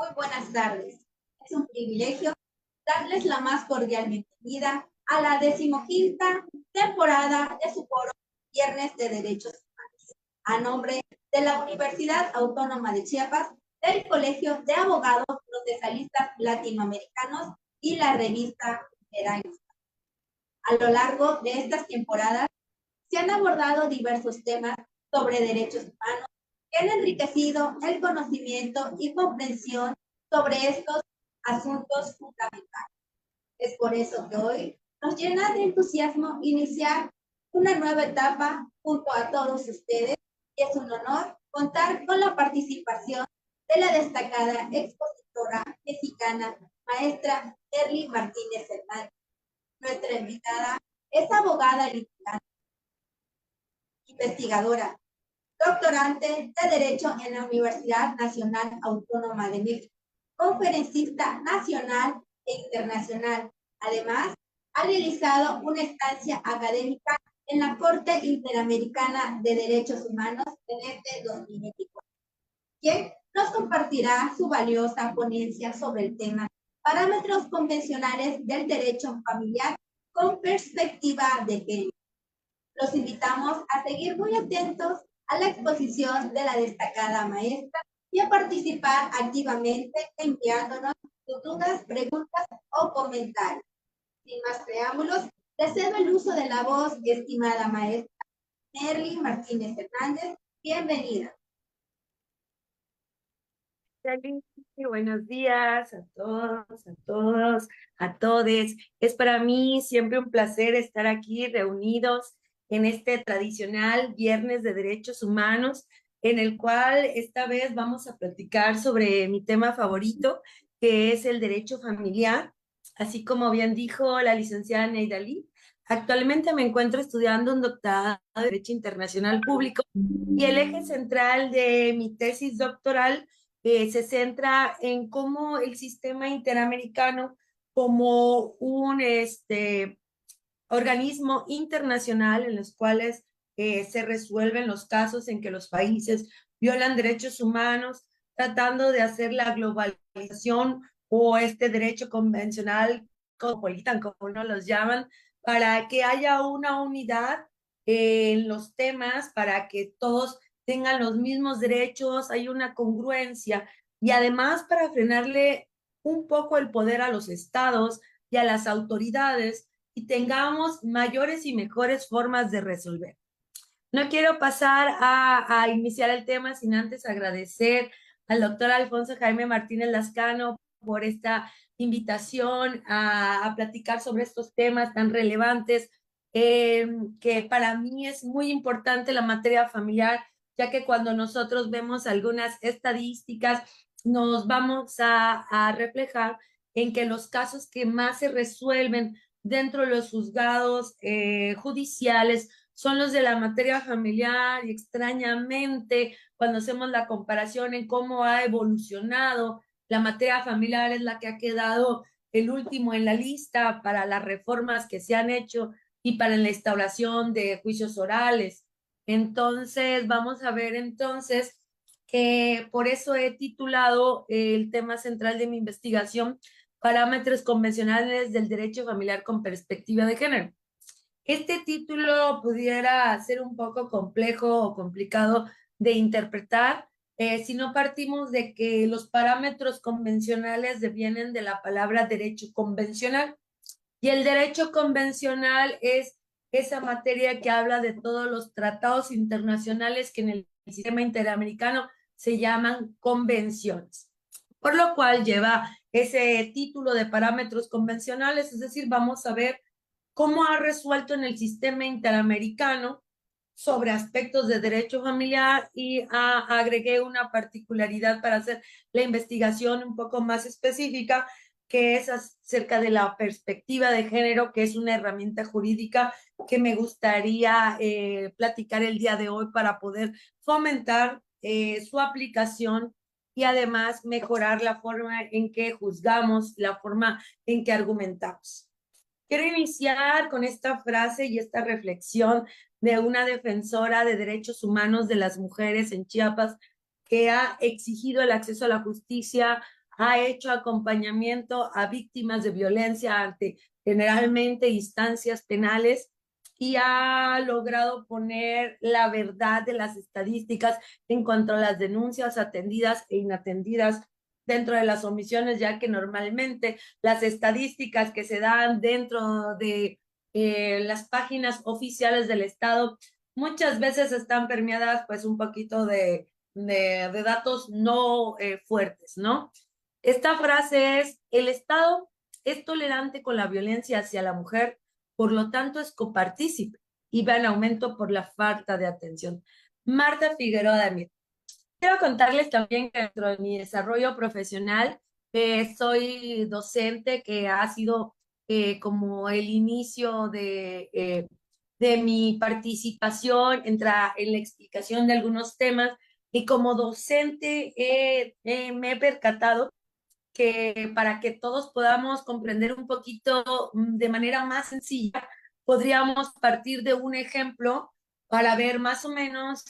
Muy buenas tardes. Es un privilegio darles la más cordial bienvenida a la 15ª temporada de su foro Viernes de Derechos Humanos. A nombre de la Universidad Autónoma de Chiapas, del Colegio de Abogados Procesalistas Latinoamericanos y la revista Verano. A lo largo de estas temporadas se han abordado diversos temas sobre derechos humanos que han enriquecido el conocimiento y comprensión sobre estos asuntos fundamentales. Es por eso que hoy nos llena de entusiasmo iniciar una nueva etapa junto a todos ustedes y es un honor contar con la participación de la destacada expositora mexicana, maestra Erly Martínez Hernández. Nuestra invitada es abogada litigante, investigadora, doctorante de Derecho en la Universidad Nacional Autónoma de México, conferencista nacional e internacional. Además, ha realizado una estancia académica en la Corte Interamericana de Derechos Humanos en este 2024, quien nos compartirá su valiosa ponencia sobre el tema Parámetros convencionales del derecho familiar con perspectiva de género. Los invitamos a seguir muy atentos a la exposición de la destacada maestra y a participar activamente enviándonos sus dudas, preguntas o comentarios. Sin más preámbulos, les cedo el uso de la voz, estimada maestra Erly Martínez Hernández. Bienvenida. Buenos días a todos, a todes. Es para mí siempre un placer estar aquí reunidos en este tradicional Viernes de Derechos Humanos, en el cual esta vez vamos a platicar sobre mi tema favorito, que es el derecho familiar. Así como bien dijo la licenciada Neidali, actualmente me encuentro estudiando un doctorado de Derecho Internacional Público y el eje central de mi tesis doctoral se centra en cómo el sistema interamericano, como un organismo internacional en los cuales se resuelven los casos en que los países violan derechos humanos, tratando de hacer la globalización o este derecho convencional, cosmopolitan, como uno los llaman, para que haya una unidad en los temas, para que todos tengan los mismos derechos, hay una congruencia y además para frenarle un poco el poder a los estados y a las autoridades y tengamos mayores y mejores formas de resolver. No quiero pasar a iniciar el tema sin antes agradecer al doctor Alfonso Jaime Martínez Lascano por esta invitación a platicar sobre estos temas tan relevantes, que para mí es muy importante la materia familiar, ya que cuando nosotros vemos algunas estadísticas, nos vamos a reflejar en que los casos que más se resuelven dentro de los juzgados judiciales son los de la materia familiar y extrañamente cuando hacemos la comparación en cómo ha evolucionado, la materia familiar es la que ha quedado el último en la lista para las reformas que se han hecho y para la instauración de juicios orales. Entonces, vamos a ver entonces que por eso he titulado el tema central de mi investigación, Parámetros convencionales del derecho familiar con perspectiva de género. Este título pudiera ser un poco complejo o complicado de interpretar si no partimos de que los parámetros convencionales devienen de la palabra derecho convencional. Y el derecho convencional es esa materia que habla de todos los tratados internacionales que en el sistema interamericano se llaman convenciones. Por lo cual lleva ese título de parámetros convencionales, es decir, vamos a ver cómo ha resuelto en el sistema interamericano sobre aspectos de derecho familiar y agregué una particularidad para hacer la investigación un poco más específica, que es acerca de la perspectiva de género, que es una herramienta jurídica que me gustaría platicar el día de hoy para poder fomentar su aplicación y además mejorar la forma en que juzgamos, la forma en que argumentamos. Quiero iniciar con esta frase y esta reflexión de una defensora de derechos humanos de las mujeres en Chiapas que ha exigido el acceso a la justicia ha hecho acompañamiento a víctimas de violencia ante generalmente instancias penales y ha logrado poner la verdad de las estadísticas en cuanto a las denuncias atendidas e inatendidas dentro de las omisiones, ya que normalmente las estadísticas que se dan dentro de las páginas oficiales del Estado muchas veces están permeadas pues un poquito de datos no fuertes, ¿no? Esta frase es: el Estado es tolerante con la violencia hacia la mujer, por lo tanto es copartícipe y va en aumento por la falta de atención. Marta Figueroa Damián. Quiero contarles también que dentro de mi desarrollo profesional soy docente, que ha sido como el inicio de mi participación en la explicación de algunos temas, y como docente me he percatado que para que todos podamos comprender un poquito de manera más sencilla, podríamos partir de un ejemplo para ver más o menos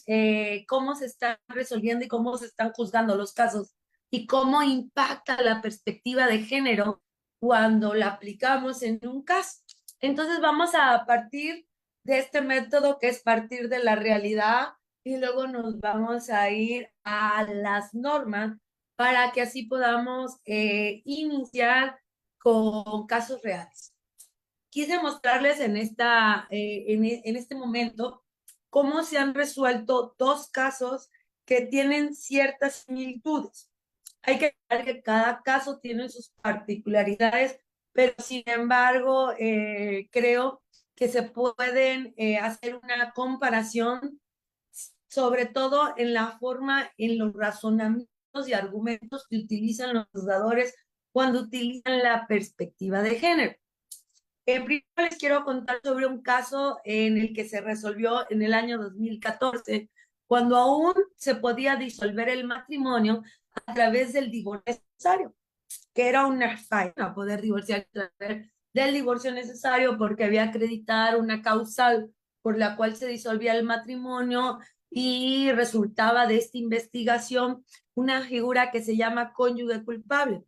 cómo se están resolviendo y cómo se están juzgando los casos y cómo impacta la perspectiva de género cuando la aplicamos en un caso. Entonces vamos a partir de este método, que es partir de la realidad, y luego nos vamos a ir a las normas para que así podamos iniciar con casos reales. Quise mostrarles en este momento cómo se han resuelto dos casos que tienen ciertas similitudes. Hay que ver que cada caso tiene sus particularidades, pero sin embargo creo que se pueden hacer una comparación, sobre todo en la forma, en los razonamientos y argumentos que utilizan los juzgadores cuando utilizan la perspectiva de género. Primero les quiero contar sobre un caso en el que se resolvió en el año 2014, cuando aún se podía disolver el matrimonio a través del divorcio necesario, que era una falla poder divorciar a través del divorcio necesario, porque había que acreditar una causal por la cual se disolvía el matrimonio, y resultaba de esta investigación una figura que se llama cónyuge culpable.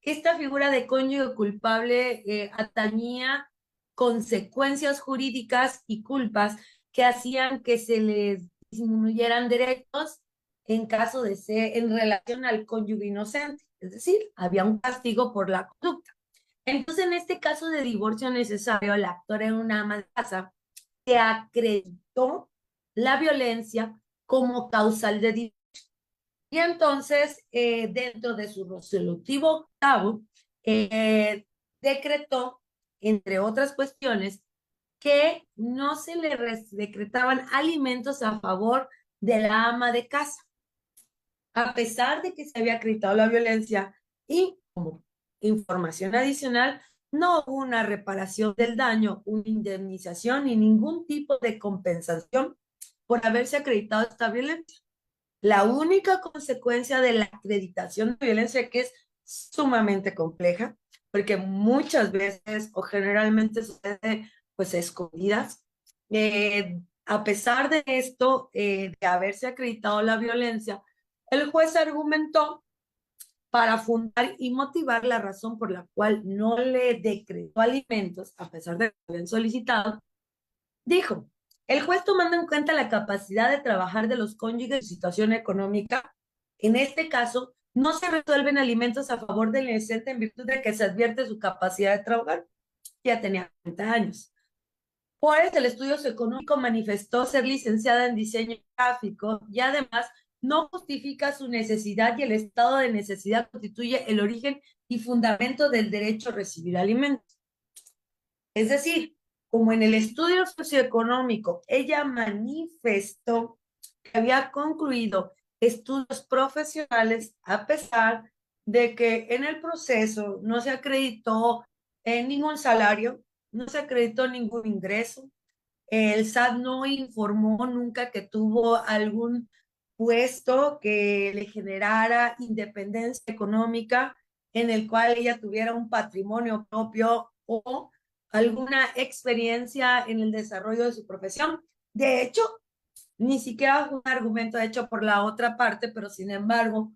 Esta figura de cónyuge culpable atañía consecuencias jurídicas y culpas que hacían que se les disminuyeran derechos en caso de ser en relación al cónyuge inocente, es decir, había un castigo por la conducta. Entonces, en este caso de divorcio necesario, la actora era una ama de casa que acreditó la violencia como causal de divorcio. Y entonces, dentro de su resolutivo octavo, decretó, entre otras cuestiones, que no se le decretaban alimentos a favor de la ama de casa, a pesar de que se había acreditado la violencia. Y como información adicional, no hubo una reparación del daño, una indemnización ni ningún tipo de compensación por haberse acreditado esta violencia. La única consecuencia de la acreditación de violencia, que es sumamente compleja, porque muchas veces o generalmente sucede pues escondidas, a pesar de esto, de haberse acreditado la violencia, el juez argumentó para fundar y motivar la razón por la cual no le decretó alimentos, a pesar de que habían solicitado. Dijo: el juez, tomando en cuenta la capacidad de trabajar de los cónyuges y situación económica, en este caso, no se resuelven alimentos a favor del inocente en virtud de que se advierte su capacidad de trabajar. Ya tenía 40 años. Pues el estudio socioeconómico manifestó ser licenciada en diseño gráfico y además no justifica su necesidad, y el estado de necesidad constituye el origen y fundamento del derecho a recibir alimentos. Es decir, como en el estudio socioeconómico ella manifestó que había concluido estudios profesionales, a pesar de que en el proceso no se acreditó ningún salario, no se acreditó ningún ingreso, el SAT no informó nunca que tuvo algún puesto que le generara independencia económica, en el cual ella tuviera un patrimonio propio o alguna experiencia en el desarrollo de su profesión. De hecho, ni siquiera fue un argumento hecho por la otra parte, pero sin embargo,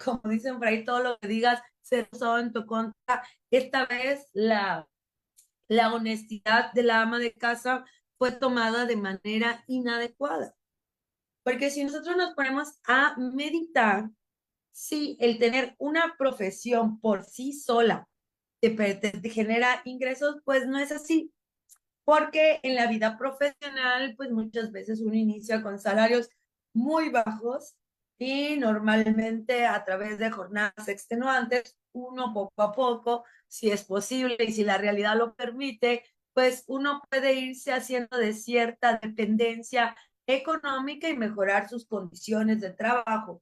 como dicen por ahí, todo lo que digas se usó en tu contra. Esta vez la honestidad de la ama de casa fue tomada de manera inadecuada. Porque si nosotros nos ponemos a meditar, sí, el tener una profesión por sí sola te genera ingresos, pues no es así. Porque en la vida profesional, pues muchas veces uno inicia con salarios muy bajos y normalmente a través de jornadas extenuantes, uno poco a poco, si es posible y si la realidad lo permite, pues uno puede irse haciendo de cierta dependencia económica y mejorar sus condiciones de trabajo.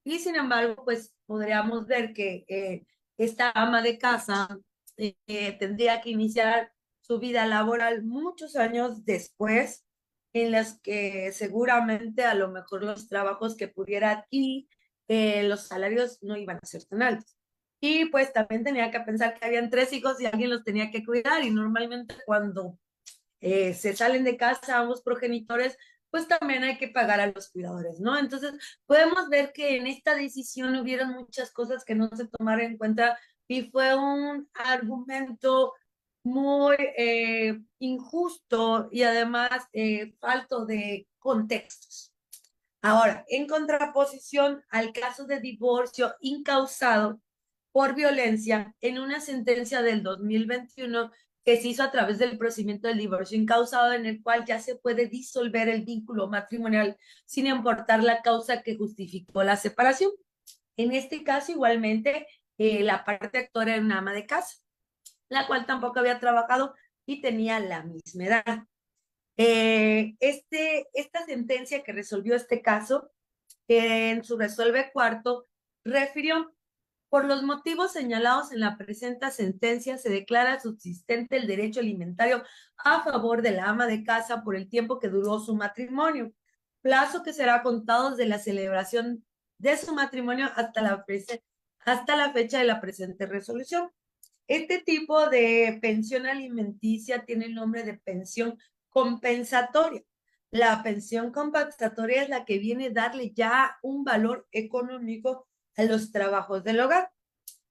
Y sin embargo, pues podríamos ver que esta ama de casa tendría que iniciar su vida laboral muchos años después, en las que seguramente a lo mejor los trabajos que pudiera adquirir, los salarios no iban a ser tan altos. Y pues también tenía que pensar que habían 3 hijos y alguien los tenía que cuidar y normalmente cuando se salen de casa ambos progenitores, pues también hay que pagar a los cuidadores, ¿no? Entonces, podemos ver que en esta decisión hubieron muchas cosas que no se tomaron en cuenta y fue un argumento muy injusto y además falto de contextos. Ahora, en contraposición al caso de divorcio incausado por violencia, en una sentencia del 2021 que se hizo a través del procedimiento del divorcio incausado, en el cual ya se puede disolver el vínculo matrimonial sin importar la causa que justificó la separación. En este caso, igualmente, la parte actora era una ama de casa, la cual tampoco había trabajado y tenía la misma edad. Esta sentencia que resolvió este caso, en su resuelve cuarto, refirió: por los motivos señalados en la presente sentencia, se declara subsistente el derecho alimentario a favor de la ama de casa por el tiempo que duró su matrimonio, plazo que será contado desde la celebración de su matrimonio hasta la fecha de la presente resolución. Este tipo de pensión alimenticia tiene el nombre de pensión compensatoria. La pensión compensatoria es la que viene a darle ya un valor económico a los trabajos del hogar,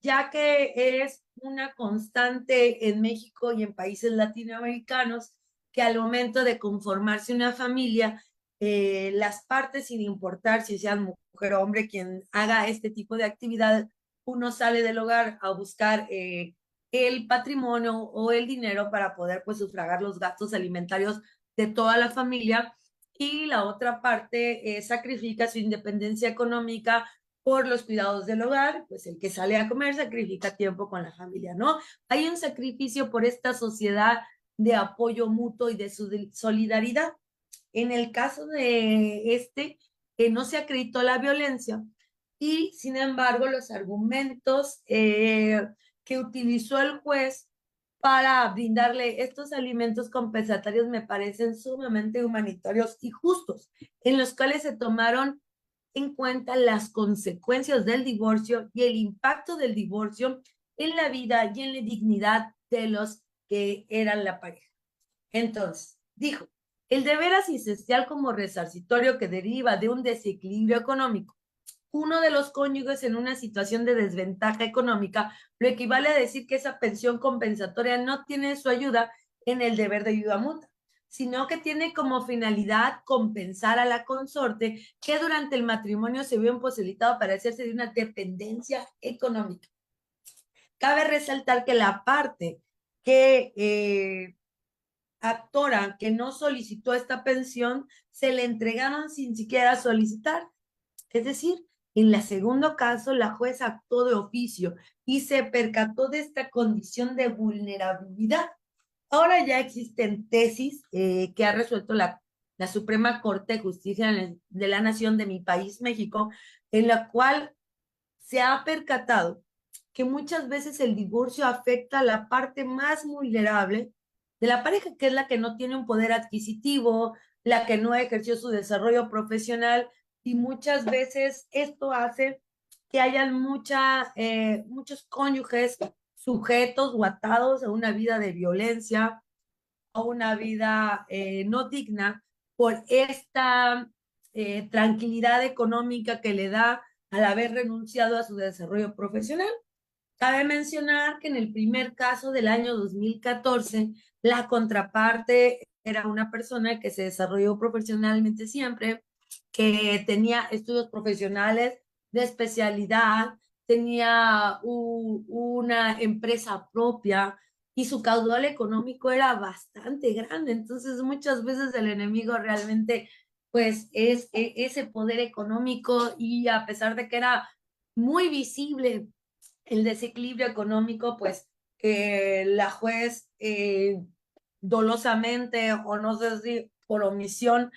ya que es una constante en México y en países latinoamericanos que al momento de conformarse una familia, las partes, sin importar si sean mujer o hombre quien haga este tipo de actividad, uno sale del hogar a buscar el patrimonio o el dinero para poder pues sufragar los gastos alimentarios de toda la familia, y la otra parte sacrifica su independencia económica por los cuidados del hogar, pues el que sale a comer sacrifica tiempo con la familia, ¿no? Hay un sacrificio por esta sociedad de apoyo mutuo y de solidaridad. En el caso de no se acreditó la violencia y, sin embargo, los argumentos que utilizó el juez para brindarle estos alimentos compensatorios me parecen sumamente humanitarios y justos, en los cuales se tomaron en cuenta las consecuencias del divorcio y el impacto del divorcio en la vida y en la dignidad de los que eran la pareja. Entonces, dijo: el deber asistencial como resarcitorio que deriva de un desequilibrio económico, uno de los cónyuges en una situación de desventaja económica, lo equivale a decir que esa pensión compensatoria no tiene su ayuda en el deber de ayuda mutua, sino que tiene como finalidad compensar a la consorte que durante el matrimonio se vio imposibilitado para hacerse de una dependencia económica. Cabe resaltar que la parte que actora que no solicitó esta pensión se le entregaron sin siquiera solicitar. Es decir, en el segundo caso, la jueza actuó de oficio y se percató de esta condición de vulnerabilidad. Ahora ya existen tesis que ha resuelto la Suprema Corte de Justicia de la Nación de mi país, México, en la cual se ha percatado que muchas veces el divorcio afecta a la parte más vulnerable de la pareja, que es la que no tiene un poder adquisitivo, la que no ejerció su desarrollo profesional, y muchas veces esto hace que hayan muchos cónyuges sujetos o atados a una vida de violencia, a una vida no digna por esta tranquilidad económica que le da al haber renunciado a su desarrollo profesional. Cabe mencionar que en el primer caso del año 2014, la contraparte era una persona que se desarrolló profesionalmente siempre, que tenía estudios profesionales de especialidad, tenía una empresa propia y su caudal económico era bastante grande. Entonces, muchas veces el enemigo realmente, pues, es ese poder económico, y a pesar de que era muy visible el desequilibrio económico, pues la juez dolosamente, o no sé si por omisión,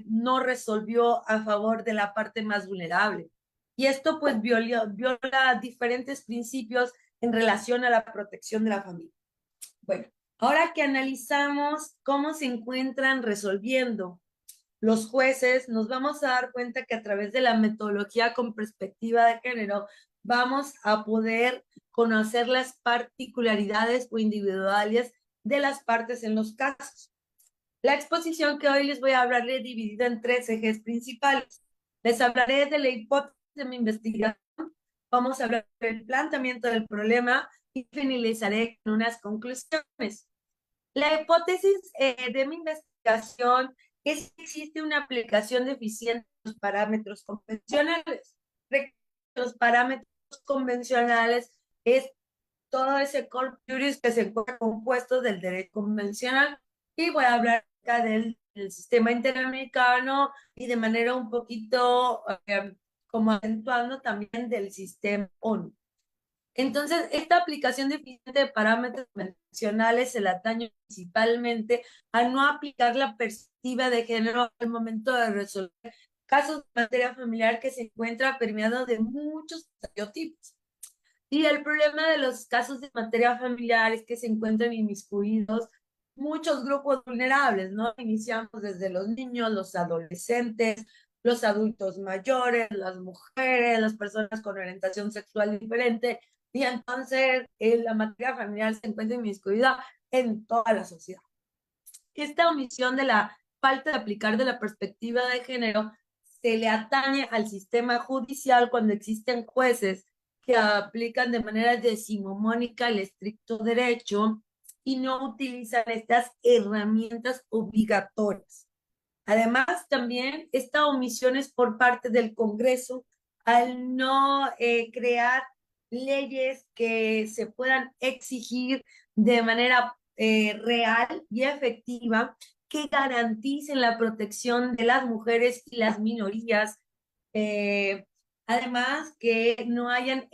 no resolvió a favor de la parte más vulnerable. Y esto pues viola diferentes principios en relación a la protección de la familia. Bueno, ahora que analizamos cómo se encuentran resolviendo los jueces, nos vamos a dar cuenta que a través de la metodología con perspectiva de género vamos a poder conocer las particularidades o individualidades de las partes en los casos. La exposición que hoy les voy a hablar es dividida en tres ejes principales. Les hablaré de la hipótesis de mi investigación, vamos a hablar del planteamiento del problema y finalizaré con unas conclusiones. La hipótesis de mi investigación es que existe una aplicación deficiente de los parámetros convencionales. Los parámetros convencionales es todo ese corpus juris que se encuentra compuesto del derecho convencional, y voy a hablar acá del sistema interamericano y de manera un poquito como acentuando también del sistema ONU. Entonces, esta aplicación deficiente de parámetros convencionales se la atañe principalmente a no aplicar la perspectiva de género al momento de resolver casos de materia familiar que se encuentra permeado de muchos estereotipos. Y el problema de los casos de materia familiar es que se encuentran inmiscuidos muchos grupos vulnerables, ¿no? Iniciamos desde los niños, los adolescentes, los adultos mayores, las mujeres, las personas con orientación sexual diferente, y entonces la materia familiar se encuentra inmiscuida en toda la sociedad. Esta omisión de la falta de aplicar de la perspectiva de género se le atañe al sistema judicial cuando existen jueces que aplican de manera decimomónica el estricto derecho y no utilizan estas herramientas obligatorias. Además, también esta omisión es por parte del Congreso al no crear leyes que se puedan exigir de manera real y efectiva, que garanticen la protección de las mujeres y las minorías. Eh, Además, que no hayan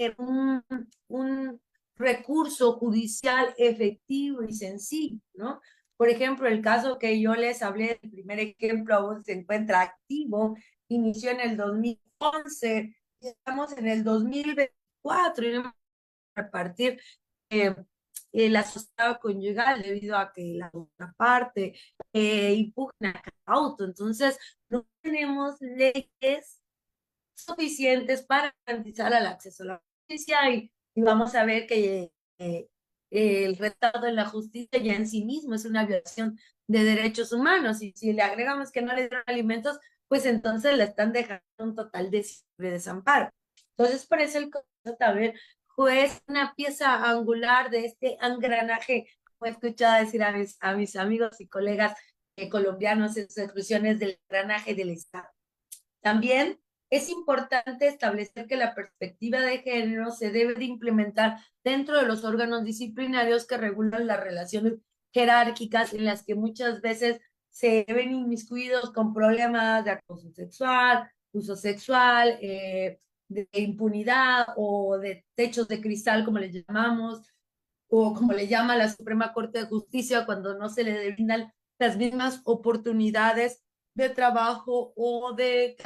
un recurso judicial efectivo y sencillo, ¿no? Por ejemplo, el caso que yo les hablé, el primer ejemplo aún se encuentra activo, inició en el 2011, y estamos en el 2024 y no a partir eh, la sociedad conyugal debido a que la otra parte impugna auto. Entonces, no tenemos leyes suficientes para garantizar el acceso a la justicia, y vamos a ver que el retardo en la justicia ya en sí mismo es una violación de derechos humanos, y si le agregamos que no le dan alimentos, pues entonces le están dejando un total de desamparo. Entonces, por eso el Congreso también fue una pieza angular de este engranaje, como he escuchado decir a mis amigos y colegas colombianos en sus expresiones, del engranaje del Estado. También es importante establecer que la perspectiva de género se debe de implementar dentro de los órganos disciplinarios que regulan las relaciones jerárquicas, en las que muchas veces se ven inmiscuidos con problemas de acoso sexual, uso sexual, de impunidad o de techos de cristal, como le llamamos, o como le llama la Suprema Corte de Justicia, cuando no se le brindan las mismas oportunidades de trabajo o de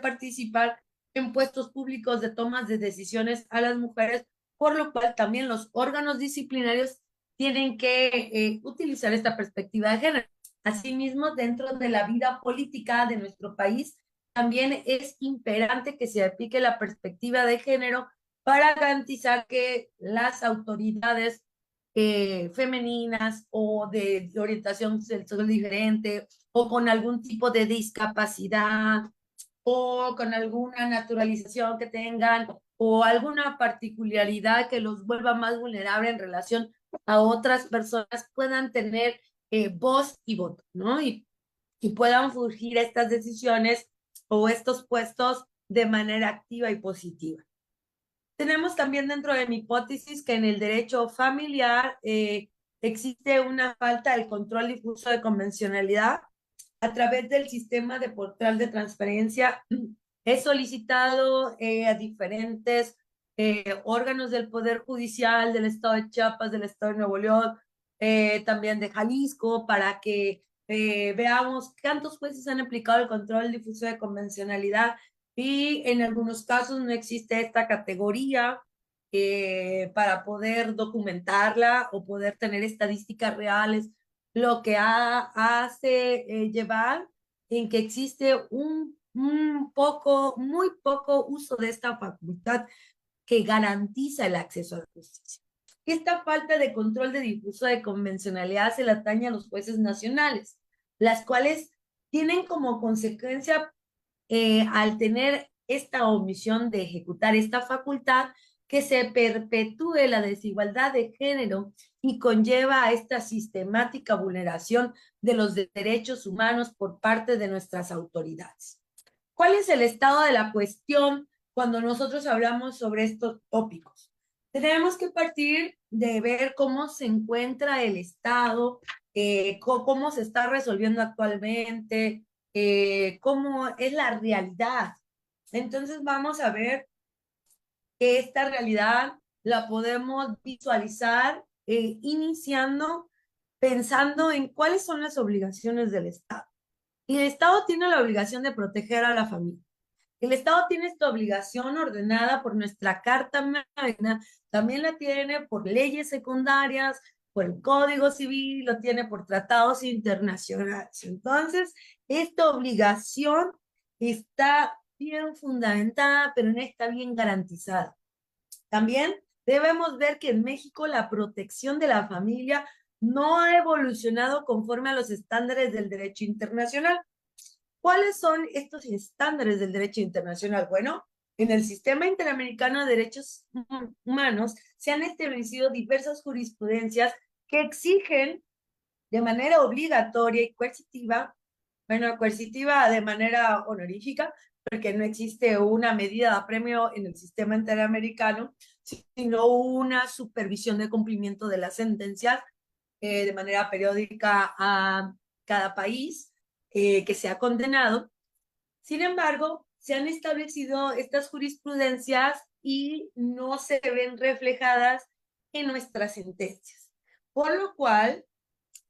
participar en puestos públicos de tomas de decisiones a las mujeres, por lo cual también los órganos disciplinarios tienen que utilizar esta perspectiva de género. Asimismo, dentro de la vida política de nuestro país, también es imperante que se aplique la perspectiva de género para garantizar que las autoridades femeninas o de orientación sexual diferente o con algún tipo de discapacidad o con alguna naturalización que tengan o alguna particularidad que los vuelva más vulnerables en relación a otras personas puedan tener voz y voto, ¿no? Y puedan surgir estas decisiones o estos puestos de manera activa y positiva. Tenemos también dentro de mi hipótesis que en el derecho familiar existe una falta del control difuso de convencionalidad a través del sistema de portal de transparencia. He solicitado a diferentes órganos del Poder Judicial del Estado de Chiapas, del Estado de Nuevo León, también de Jalisco, para que veamos cuántos jueces han aplicado el control difuso de convencionalidad y en algunos casos no existe esta categoría para poder documentarla o poder tener estadísticas reales, lo que hace llevar en que existe muy poco uso de esta facultad que garantiza el acceso a la justicia. Esta falta de control de difuso de convencionalidad se le atañe a los jueces nacionales, las cuales tienen como consecuencia al tener esta omisión de ejecutar esta facultad, que se perpetúe la desigualdad de género y conlleva a esta sistemática vulneración de los derechos humanos por parte de nuestras autoridades. ¿Cuál es el estado de la cuestión cuando nosotros hablamos sobre estos tópicos? Tenemos que partir de ver cómo se encuentra el estado, cómo se está resolviendo actualmente, cómo es la realidad. Entonces vamos a ver que esta realidad la podemos visualizar iniciando pensando en cuáles son las obligaciones del Estado. Y el Estado tiene la obligación de proteger a la familia. El Estado tiene esta obligación ordenada por nuestra Carta Magna, también la tiene por leyes secundarias, por el Código Civil, lo tiene por tratados internacionales. Entonces, esta obligación está bien fundamentada, pero no está bien garantizada. También debemos ver que en México la protección de la familia no ha evolucionado conforme a los estándares del derecho internacional. ¿Cuáles son estos estándares del derecho internacional? Bueno, en el sistema interamericano de derechos humanos se han establecido diversas jurisprudencias que exigen de manera obligatoria y coercitiva, bueno, coercitiva de manera honorífica, porque no existe una medida de apremio en el sistema interamericano, sino una supervisión de cumplimiento de las sentencias de manera periódica a cada país que se ha condenado. Sin embargo, se han establecido estas jurisprudencias y no se ven reflejadas en nuestras sentencias. Por lo cual,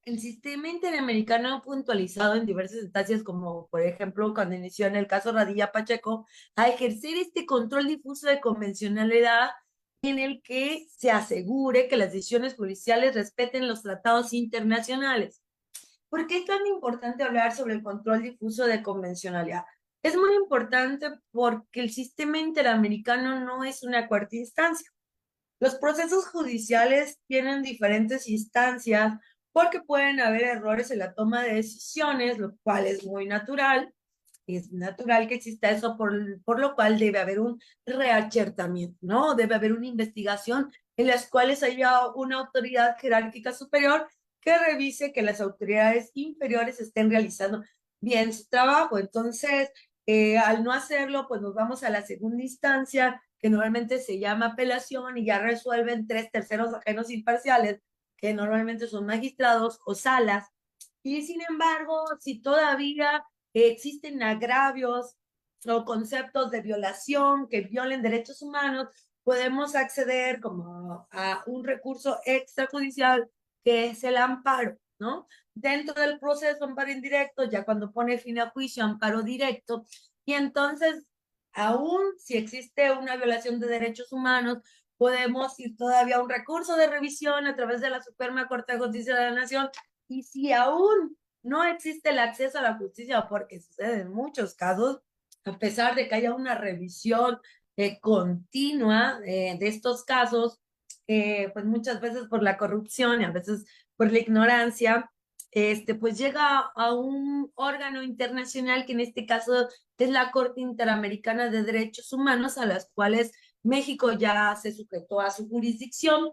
el sistema interamericano ha puntualizado en diversas instancias, como por ejemplo cuando inició en el caso Radilla Pacheco, a ejercer este control difuso de convencionalidad en el que se asegure que las decisiones judiciales respeten los tratados internacionales. ¿Por qué es tan importante hablar sobre el control difuso de convencionalidad? Es muy importante porque el sistema interamericano no es una cuarta instancia. Los procesos judiciales tienen diferentes instancias porque pueden haber errores en la toma de decisiones, lo cual es muy natural. Es natural que exista eso, por lo cual debe haber un reachertamiento, ¿no? Debe haber una investigación en las cuales haya una autoridad jerárquica superior que revise que las autoridades inferiores estén realizando bien su trabajo. Entonces, al no hacerlo, pues nos vamos a la segunda instancia, que normalmente se llama apelación y ya resuelven tres terceros ajenos imparciales, que normalmente son magistrados o salas. Y sin embargo, si todavía existen agravios o conceptos de violación que violen derechos humanos, podemos acceder como a un recurso extrajudicial que es el amparo, ¿no? Dentro del proceso amparo indirecto, ya cuando pone fin a juicio, amparo directo, y entonces, aún si existe una violación de derechos humanos, podemos ir todavía a un recurso de revisión a través de la Suprema Corte de Justicia de la Nación, y si aún no existe el acceso a la justicia, porque sucede en muchos casos, a pesar de que haya una revisión continua de estos casos, pues muchas veces por la corrupción y a veces por la ignorancia, pues llega a un órgano internacional que en este caso es la Corte Interamericana de Derechos Humanos, a las cuales México ya se sujetó a su jurisdicción.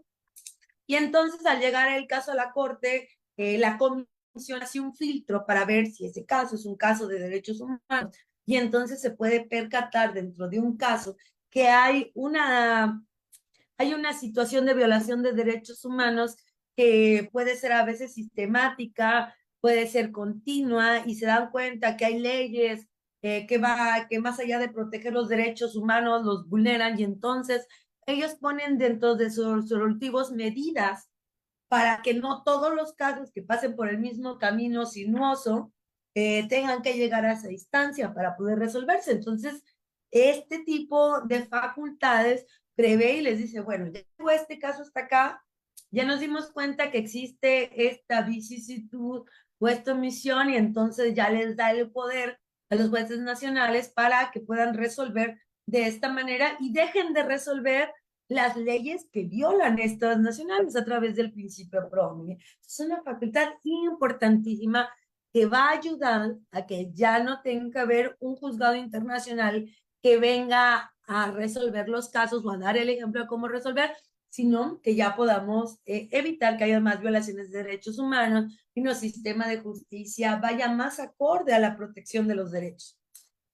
Y entonces al llegar el caso a la Corte, la comisión hace un filtro para ver si ese caso es un caso de derechos humanos y entonces se puede percatar dentro de un caso que hay una situación de violación de derechos humanos que puede ser a veces sistemática, puede ser continua y se dan cuenta que hay leyes que más allá de proteger los derechos humanos los vulneran y entonces ellos ponen dentro de sus resolutivos medidas para que no todos los casos que pasen por el mismo camino sinuoso tengan que llegar a esa instancia para poder resolverse. Entonces, este tipo de facultades prevé y les dice, bueno, ya llegó este caso hasta acá, ya nos dimos cuenta que existe esta vicisitud o esta omisión y entonces ya les da el poder a los jueces nacionales para que puedan resolver de esta manera y dejen de resolver las leyes que violan estados nacionales a través del principio pro homine. Es una facultad importantísima que va a ayudar a que ya no tenga que haber un juzgado internacional que venga a resolver los casos o a dar el ejemplo de cómo resolver, sino que ya podamos evitar que haya más violaciones de derechos humanos y nuestro sistema de justicia vaya más acorde a la protección de los derechos.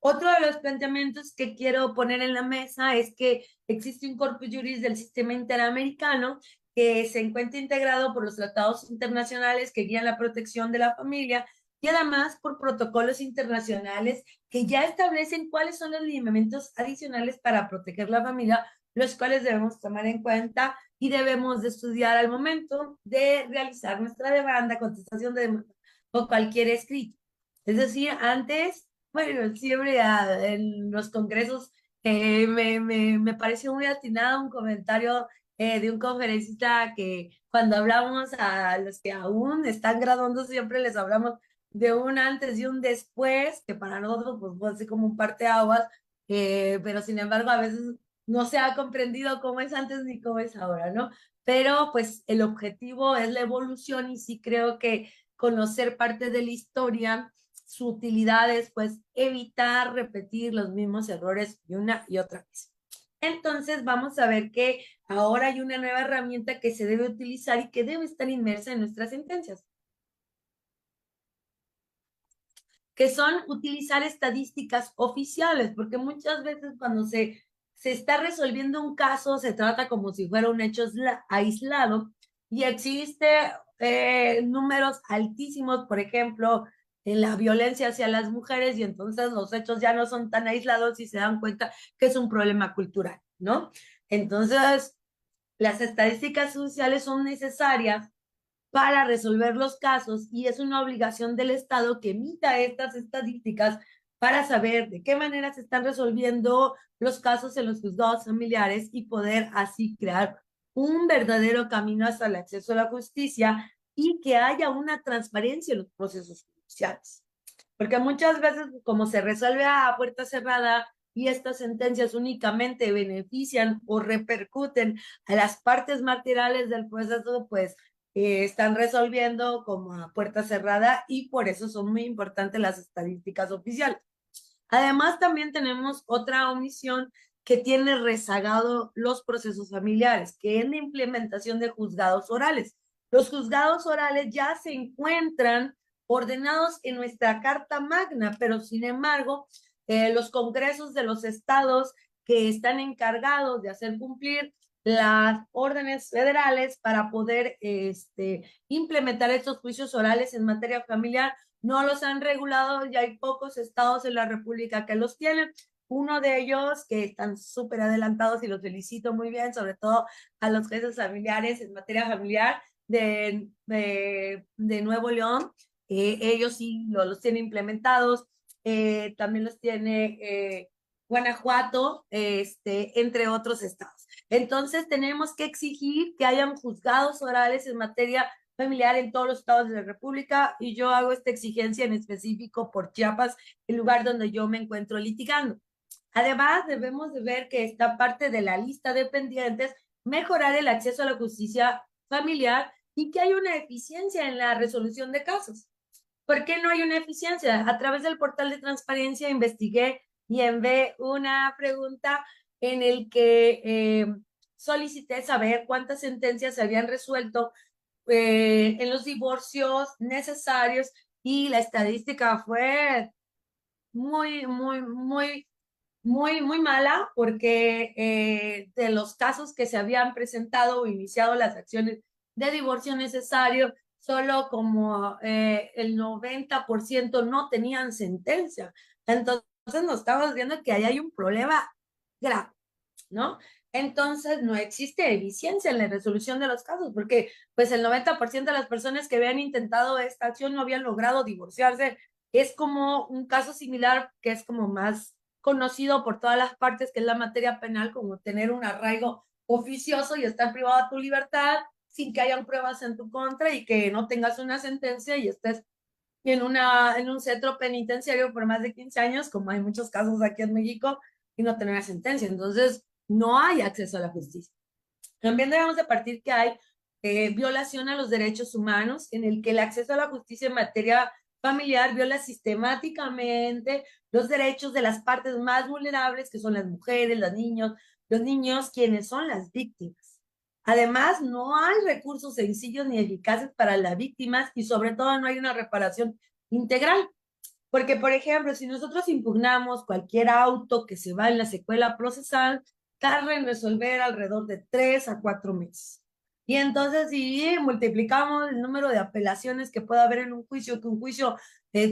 Otro de los planteamientos que quiero poner en la mesa es que existe un corpus juris del sistema interamericano que se encuentra integrado por los tratados internacionales que guían la protección de la familia y además por protocolos internacionales que ya establecen cuáles son los lineamientos adicionales para proteger la familia, los cuales debemos tomar en cuenta y debemos de estudiar al momento de realizar nuestra demanda, contestación de demanda o cualquier escrito. Es decir, antes bueno, siempre en los congresos me pareció muy atinado un comentario de un conferencista que cuando hablamos a los que aún están graduando siempre les hablamos de un antes y un después, que para nosotros pues puede ser como un parteaguas, pero sin embargo a veces no se ha comprendido cómo es antes ni cómo es ahora, ¿no? Pero pues el objetivo es la evolución y sí creo que conocer parte de la historia su utilidad es pues evitar repetir los mismos errores y una y otra vez. Entonces vamos a ver que ahora hay una nueva herramienta que se debe utilizar y que debe estar inmersa en nuestras sentencias, que son utilizar estadísticas oficiales, porque muchas veces cuando se está resolviendo un caso se trata como si fuera un hecho aislado y existe números altísimos, por ejemplo, en la violencia hacia las mujeres y entonces los hechos ya no son tan aislados y se dan cuenta que es un problema cultural, ¿no? Entonces, las estadísticas sociales son necesarias para resolver los casos y es una obligación del Estado que emita estas estadísticas para saber de qué manera se están resolviendo los casos en los juzgados familiares y poder así crear un verdadero camino hasta el acceso a la justicia y que haya una transparencia en los procesos judiciales. Porque muchas veces, como se resuelve a puerta cerrada y estas sentencias únicamente benefician o repercuten a las partes materiales del proceso, pues están resolviendo como a puerta cerrada y por eso son muy importantes las estadísticas oficiales. Además, también tenemos otra omisión que tiene rezagado los procesos familiares, que es la implementación de juzgados orales. Los juzgados orales ya se encuentran ordenados en nuestra Carta Magna, pero sin embargo, los congresos de los estados que están encargados de hacer cumplir las órdenes federales para poder implementar estos juicios orales en materia familiar no los han regulado y hay pocos estados en la República que los tienen. Uno de ellos que están súper adelantados y los felicito muy bien, sobre todo a los jueces familiares en materia familiar de Nuevo León. Ellos sí los tienen implementados. También los tiene Guanajuato, entre otros estados. Entonces tenemos que exigir que hayan juzgados orales en materia familiar en todos los estados de la República y yo hago esta exigencia en específico por Chiapas, el lugar donde yo me encuentro litigando. Además, debemos de ver que esta parte de la lista de pendientes, mejorar el acceso a la justicia familiar y que hay una eficiencia en la resolución de casos. ¿Por qué no hay una eficiencia? A través del portal de transparencia investigué y envié una pregunta en el que solicité saber cuántas sentencias se habían resuelto en los divorcios necesarios y la estadística fue muy mala porque de los casos que se habían presentado o iniciado las acciones de divorcio necesario, solo como el 90% no tenían sentencia. Entonces nos estamos viendo que ahí hay un problema grave, ¿no? Entonces no existe eficiencia en la resolución de los casos, porque pues el 90% de las personas que habían intentado esta acción no habían logrado divorciarse. Es como un caso similar que es como más conocido por todas las partes, que es la materia penal, como tener un arraigo oficioso y estar privado de tu libertad sin que hayan pruebas en tu contra y que no tengas una sentencia y estés en un centro penitenciario por más de 15 años, como hay muchos casos aquí en México, y no tener una sentencia. Entonces, no hay acceso a la justicia. También debemos de partir que hay violación a los derechos humanos, en el que el acceso a la justicia en materia familiar viola sistemáticamente los derechos de las partes más vulnerables, que son las mujeres, los niños quienes son las víctimas. Además, no hay recursos sencillos ni eficaces para las víctimas y sobre todo no hay una reparación integral. Porque, por ejemplo, si nosotros impugnamos cualquier auto que se va en la secuela procesal, tarda en resolver alrededor de 3 a 4 meses. Y entonces, si multiplicamos el número de apelaciones que puede haber en un juicio, que un juicio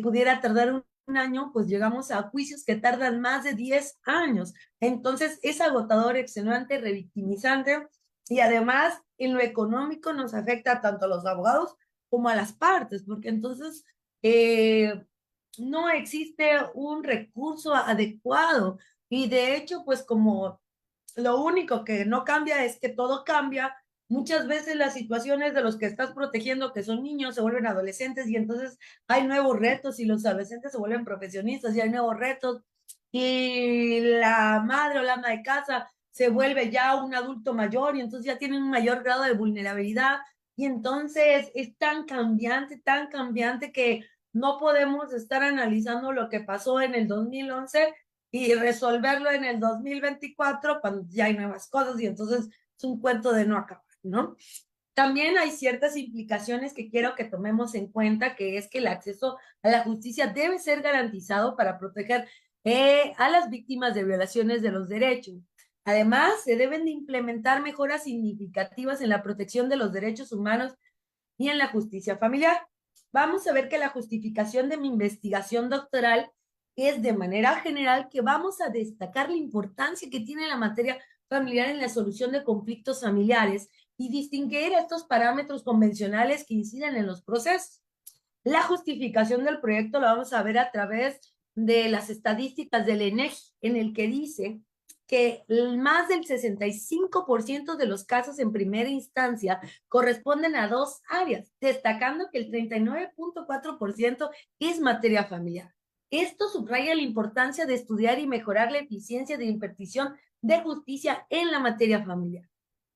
pudiera tardar un año, pues llegamos a juicios que tardan más de 10 años. Entonces, es agotador, extenuante, revictimizante y además en lo económico nos afecta tanto a los abogados como a las partes, porque entonces no existe un recurso adecuado. Y de hecho, pues como lo único que no cambia es que todo cambia, muchas veces las situaciones de los que estás protegiendo, que son niños, se vuelven adolescentes y entonces hay nuevos retos y los adolescentes se vuelven profesionistas y hay nuevos retos y la madre o la ama de casa se vuelve ya un adulto mayor y entonces ya tienen un mayor grado de vulnerabilidad y entonces es tan cambiante que no podemos estar analizando lo que pasó en el 2011 y resolverlo en el 2024 cuando ya hay nuevas cosas y entonces es un cuento de no acabar, ¿no? También hay ciertas implicaciones que quiero que tomemos en cuenta, que es que el acceso a la justicia debe ser garantizado para proteger a las víctimas de violaciones de los derechos. Además, se deben de implementar mejoras significativas en la protección de los derechos humanos y en la justicia familiar. Vamos a ver que la justificación de mi investigación doctoral es de manera general que vamos a destacar la importancia que tiene la materia familiar en la solución de conflictos familiares y distinguir estos parámetros convencionales que inciden en los procesos. La justificación del proyecto la vamos a ver a través de las estadísticas del ENEGI, en el que dice que más del 65% de los casos en primera instancia corresponden a dos áreas, destacando que el 39.4% es materia familiar. Esto subraya la importancia de estudiar y mejorar la eficiencia de impartición de justicia en la materia familiar.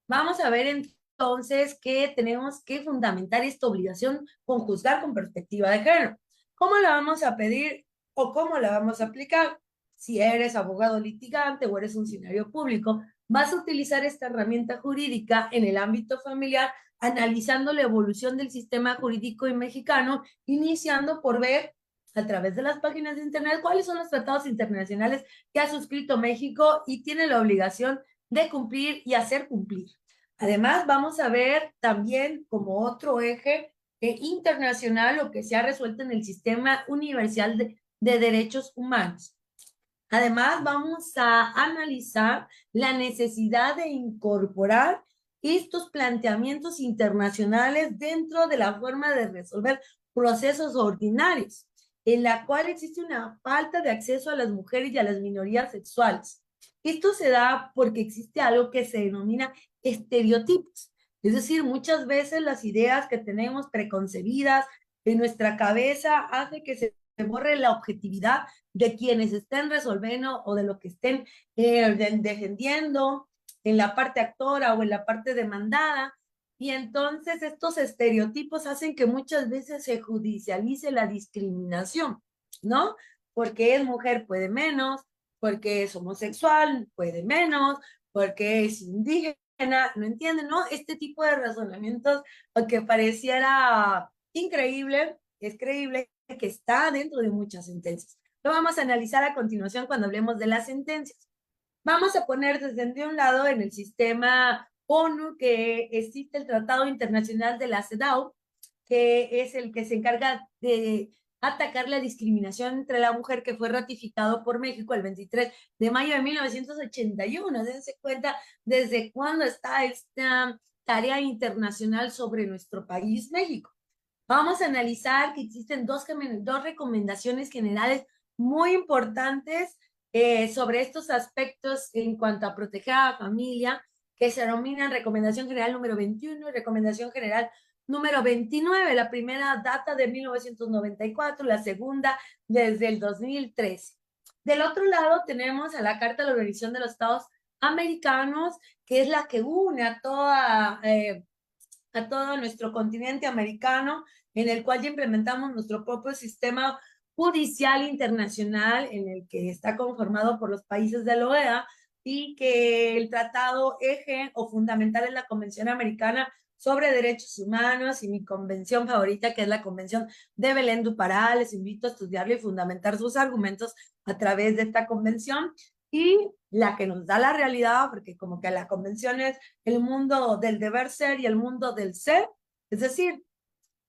Vamos a ver entonces que tenemos que fundamentar esta obligación con juzgar con perspectiva de género. ¿Cómo la vamos a pedir o cómo la vamos a aplicar? Si eres abogado litigante o eres funcionario público, vas a utilizar esta herramienta jurídica en el ámbito familiar, analizando la evolución del sistema jurídico mexicano, iniciando por ver a través de las páginas de internet cuáles son los tratados internacionales que ha suscrito México y tiene la obligación de cumplir y hacer cumplir. Además, vamos a ver también como otro eje internacional lo que se ha resuelto en el sistema universal de derechos humanos. Además, vamos a analizar la necesidad de incorporar estos planteamientos internacionales dentro de la forma de resolver procesos ordinarios, en la cual existe una falta de acceso a las mujeres y a las minorías sexuales. Esto se da porque existe algo que se denomina estereotipos. Es decir, muchas veces las ideas que tenemos preconcebidas en nuestra cabeza hace que se borre la objetividad de quienes estén resolviendo o de lo que estén defendiendo en la parte actora o en la parte demandada. Y entonces estos estereotipos hacen que muchas veces se judicialice la discriminación, ¿no? Porque es mujer puede menos, porque es homosexual puede menos, porque es indígena, ¿no entienden, no? Este tipo de razonamientos, aunque pareciera increíble, es creíble que está dentro de muchas sentencias. Lo vamos a analizar a continuación cuando hablemos de las sentencias. Vamos a poner desde un lado en el sistema ONU que existe el Tratado Internacional de la CEDAW, que es el que se encarga de atacar la discriminación entre la mujer, que fue ratificado por México el 23 de mayo de 1981. Dense cuenta desde cuándo está esta tarea internacional sobre nuestro país, México. Vamos a analizar que existen dos recomendaciones generales muy importantes sobre estos aspectos en cuanto a proteger a la familia, que se denominan Recomendación General número 21 y Recomendación General número 29. La primera data de 1994, la segunda desde el 2013. Del otro lado tenemos a la Carta de la Organización de los Estados Americanos, que es la que une a todo nuestro continente americano, en el cual ya implementamos nuestro propio sistema judicial internacional, en el que está conformado por los países de la OEA, y que el tratado eje o fundamental es la Convención Americana sobre Derechos Humanos y mi convención favorita, que es la Convención de Belén do Pará. Les invito a estudiarlo y fundamentar sus argumentos a través de esta convención. Y la que nos da la realidad, porque como que la convención es el mundo del deber ser y el mundo del ser, es decir,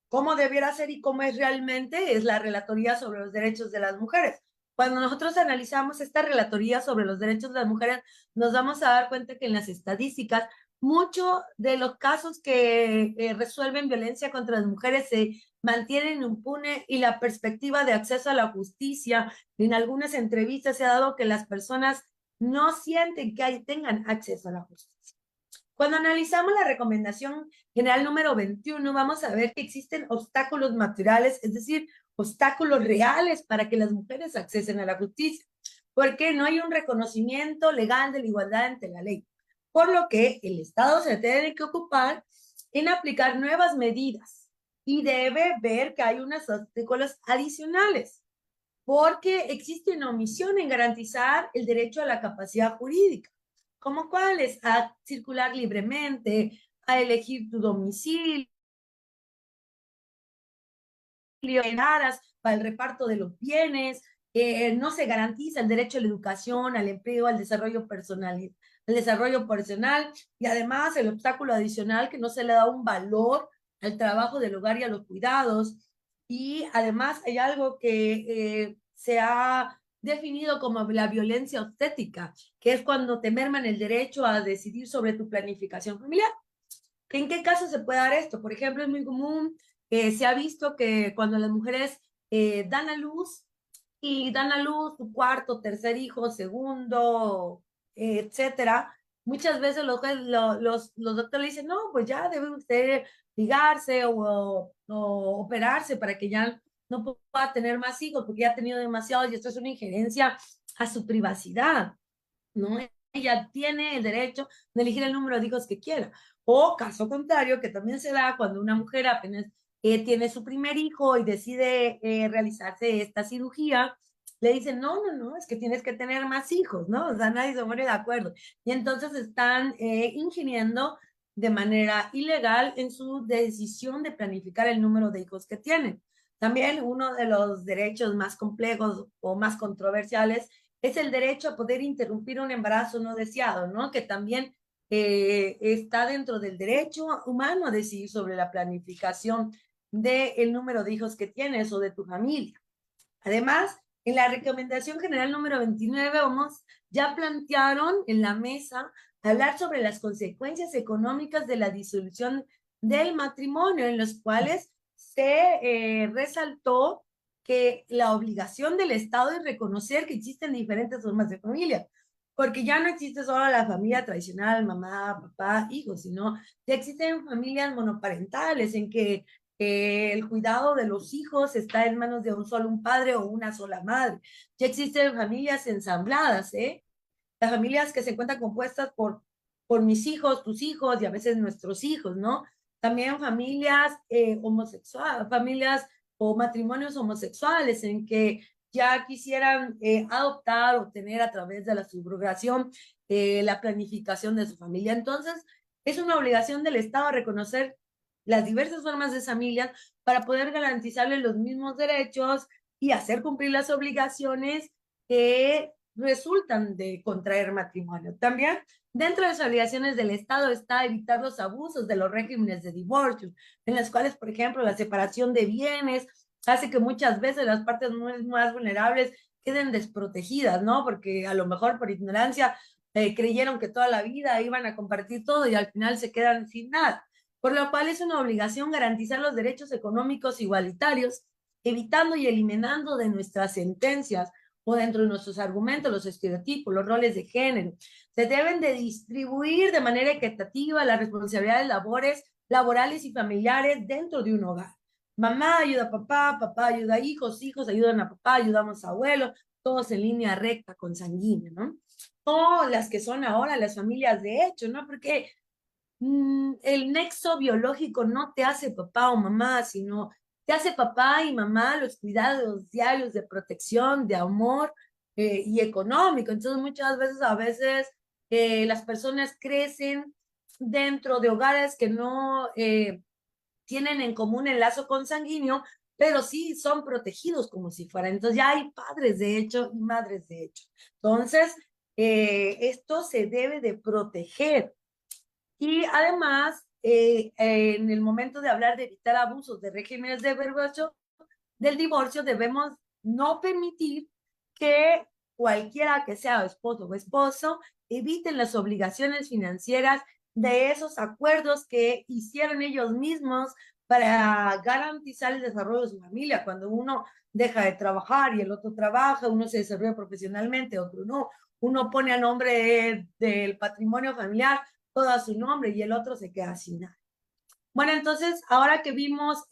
cómo debiera ser y cómo es realmente, es la relatoría sobre los derechos de las mujeres. Cuando nosotros analizamos esta relatoría sobre los derechos de las mujeres, nos vamos a dar cuenta que en las estadísticas, muchos de los casos que resuelven violencia contra las mujeres se mantienen impunes, y la perspectiva de acceso a la justicia, en algunas entrevistas se ha dado que las personas no sienten que tengan acceso a la justicia. Cuando analizamos la recomendación general número 21, vamos a ver que existen obstáculos materiales, es decir, obstáculos reales para que las mujeres accesen a la justicia, porque no hay un reconocimiento legal de la igualdad ante la ley, por lo que el Estado se tiene que ocupar en aplicar nuevas medidas y debe ver que hay unos obstáculos adicionales, porque existe una omisión en garantizar el derecho a la capacidad jurídica, como cuáles: a circular libremente, a elegir tu domicilio, para el reparto de los bienes, no se garantiza el derecho a la educación, al empleo, al desarrollo personal, y además el obstáculo adicional que no se le da un valor al trabajo del hogar y a los cuidados. Y además hay algo que se ha definido como la violencia obstétrica, que es cuando te merman el derecho a decidir sobre tu planificación familiar. ¿En qué caso se puede dar esto? Por ejemplo, es muy común, se ha visto que cuando las mujeres dan a luz, y dan a luz su cuarto, tercer hijo, segundo, etcétera, muchas veces los doctores le dicen: no, pues ya debe usted ligarse o operarse para que ya no pueda tener más hijos, porque ya ha tenido demasiados, y esto es una injerencia a su privacidad, ¿no? Ella tiene el derecho de elegir el número de hijos que quiera. O caso contrario, que también se da cuando una mujer apenas tiene su primer hijo y decide realizarse esta cirugía, le dicen: no, no, no, es que tienes que tener más hijos, ¿no? O sea, nadie se pone de acuerdo. Y entonces están ingiriendo de manera ilegal en su decisión de planificar el número de hijos que tienen. También uno de los derechos más complejos o más controversiales es el derecho a poder interrumpir un embarazo no deseado, ¿no? Que también está dentro del derecho humano a decidir sobre la planificación del número de hijos que tienes o de tu familia. Además, en la recomendación general número 29, ya plantearon en la mesa hablar sobre las consecuencias económicas de la disolución del matrimonio, en los cuales se resaltó que la obligación del Estado es reconocer que existen diferentes formas de familia, porque ya no existe solo la familia tradicional, mamá, papá, hijos, sino ya existen familias monoparentales en que el cuidado de los hijos está en manos de un padre o una sola madre. Ya existen familias ensambladas, ¿eh? Las familias que se encuentran compuestas por mis hijos, tus hijos y a veces nuestros hijos, ¿no? También familias homosexuales, familias o matrimonios homosexuales en que ya quisieran adoptar o tener a través de la subrogación la planificación de su familia. Entonces, es una obligación del Estado reconocer las diversas formas de familia para poder garantizarles los mismos derechos y hacer cumplir las obligaciones que resultan de contraer matrimonio. También dentro de las obligaciones del Estado está evitar los abusos de los regímenes de divorcio, en las cuales, por ejemplo, la separación de bienes hace que muchas veces las partes más vulnerables queden desprotegidas, ¿no? Porque a lo mejor por ignorancia creyeron que toda la vida iban a compartir todo y al final se quedan sin nada. Por lo cual es una obligación garantizar los derechos económicos igualitarios, evitando y eliminando de nuestras sentencias o dentro de nuestros argumentos los estereotipos, los roles de género. Se deben de distribuir de manera equitativa las responsabilidades laborales y familiares dentro de un hogar. Mamá ayuda a papá, papá ayuda a hijos, hijos ayudan a papá, ayudamos a abuelos, todos en línea recta, consanguínea, ¿no? O las que son ahora las familias de hecho, ¿no? Porque el nexo biológico no te hace papá o mamá, sino te hace papá y mamá los cuidados diarios de protección, de amor y económico. Entonces a veces las personas crecen dentro de hogares que no tienen en común el lazo consanguíneo, pero sí son protegidos como si fueran. Entonces ya hay padres de hecho y madres de hecho. Entonces, esto se debe de proteger. Y además, en el momento de hablar de evitar abusos de regímenes de del divorcio, debemos no permitir que cualquiera que sea esposo o esposo eviten las obligaciones financieras de esos acuerdos que hicieron ellos mismos para garantizar el desarrollo de su familia. Cuando uno deja de trabajar y el otro trabaja, uno se desarrolla profesionalmente, otro no. Uno pone a nombre del patrimonio familiar todo a su nombre y el otro se queda sin nada. Bueno, entonces, ahora que vimos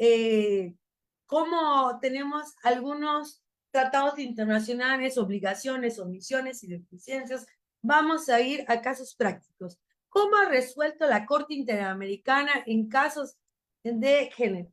cómo tenemos algunos tratados internacionales, obligaciones, omisiones y deficiencias, vamos a ir a casos prácticos. ¿Cómo ha resuelto la Corte Interamericana en casos de género?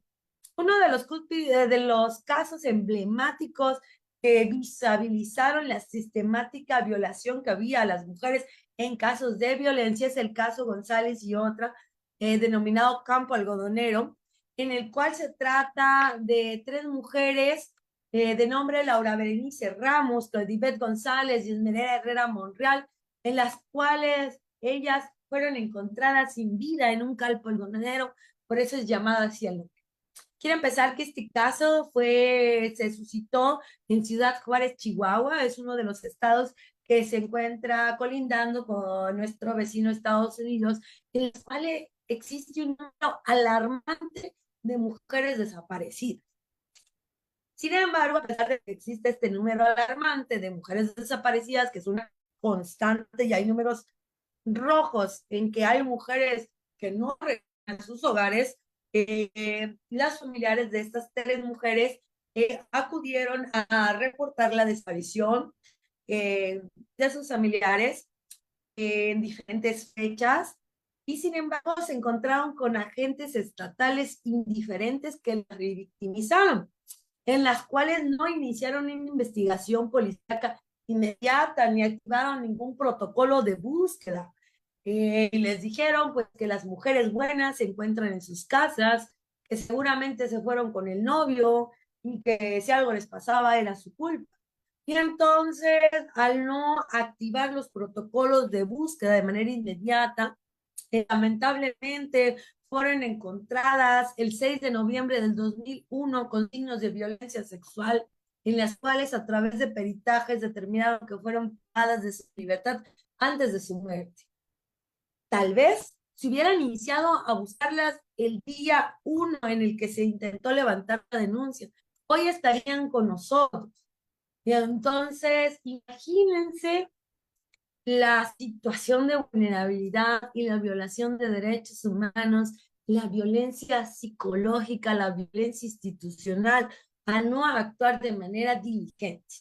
Uno de los casos emblemáticos que visibilizaron la sistemática violación que había a las mujeres en casos de violencia es el caso González y otra, denominado Campo Algodonero, en el cual se trata de tres mujeres de nombre Laura Berenice Ramos, Claudibet González y Esmeralda Herrera Monreal, en las cuales ellas fueron encontradas sin vida en un campo algodonero, por eso es llamado así el nombre. Quiero empezar que este caso se suscitó en Ciudad Juárez, Chihuahua, es uno de los estados que se encuentra colindando con nuestro vecino Estados Unidos, en el cual existe un número alarmante de mujeres desaparecidas. Sin embargo, a pesar de que existe este número alarmante de mujeres desaparecidas, que es una constante y hay números rojos en que hay mujeres que no regresan a sus hogares, las familiares de estas tres mujeres acudieron a reportar la desaparición de sus familiares en diferentes fechas y sin embargo se encontraron con agentes estatales indiferentes que las revictimizaron, en las cuales no iniciaron una investigación policíaca inmediata ni activaron ningún protocolo de búsqueda. Y les dijeron pues que las mujeres buenas se encuentran en sus casas, que seguramente se fueron con el novio y que si algo les pasaba era su culpa. Y entonces, al no activar los protocolos de búsqueda de manera inmediata, lamentablemente fueron encontradas el 6 de noviembre del 2001 con signos de violencia sexual, en las cuales a través de peritajes determinaron que fueron privadas de su libertad antes de su muerte. Tal vez si hubieran iniciado a buscarlas el día 1 en el que se intentó levantar la denuncia, hoy estarían con nosotros. Y entonces, imagínense la situación de vulnerabilidad y la violación de derechos humanos, la violencia psicológica, la violencia institucional, a no actuar de manera diligente.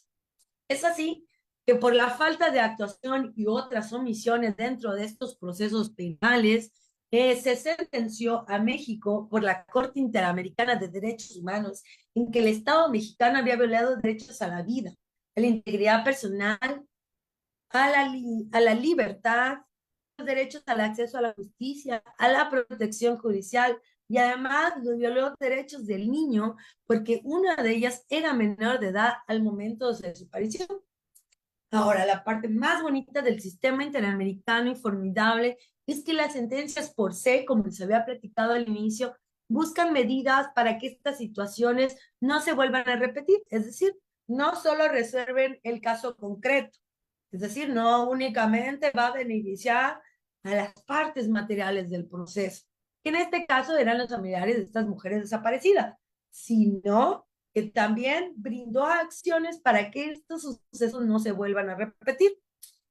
Es así que por la falta de actuación y otras omisiones dentro de estos procesos penales, se sentenció a México por la Corte Interamericana de Derechos Humanos en que el Estado mexicano había violado derechos a la vida, a la integridad personal, a la libertad, los derechos al acceso a la justicia, a la protección judicial y además violó derechos del niño porque una de ellas era menor de edad al momento de su desaparición. Ahora, la parte más bonita del sistema interamericano y formidable es que las sentencias por se, como les había platicado al inicio, buscan medidas para que estas situaciones no se vuelvan a repetir. Es decir, no solo resuelven el caso concreto, es decir, no únicamente va a beneficiar a las partes materiales del proceso, que en este caso eran los familiares de estas mujeres desaparecidas, sino que también brindó acciones para que estos sucesos no se vuelvan a repetir.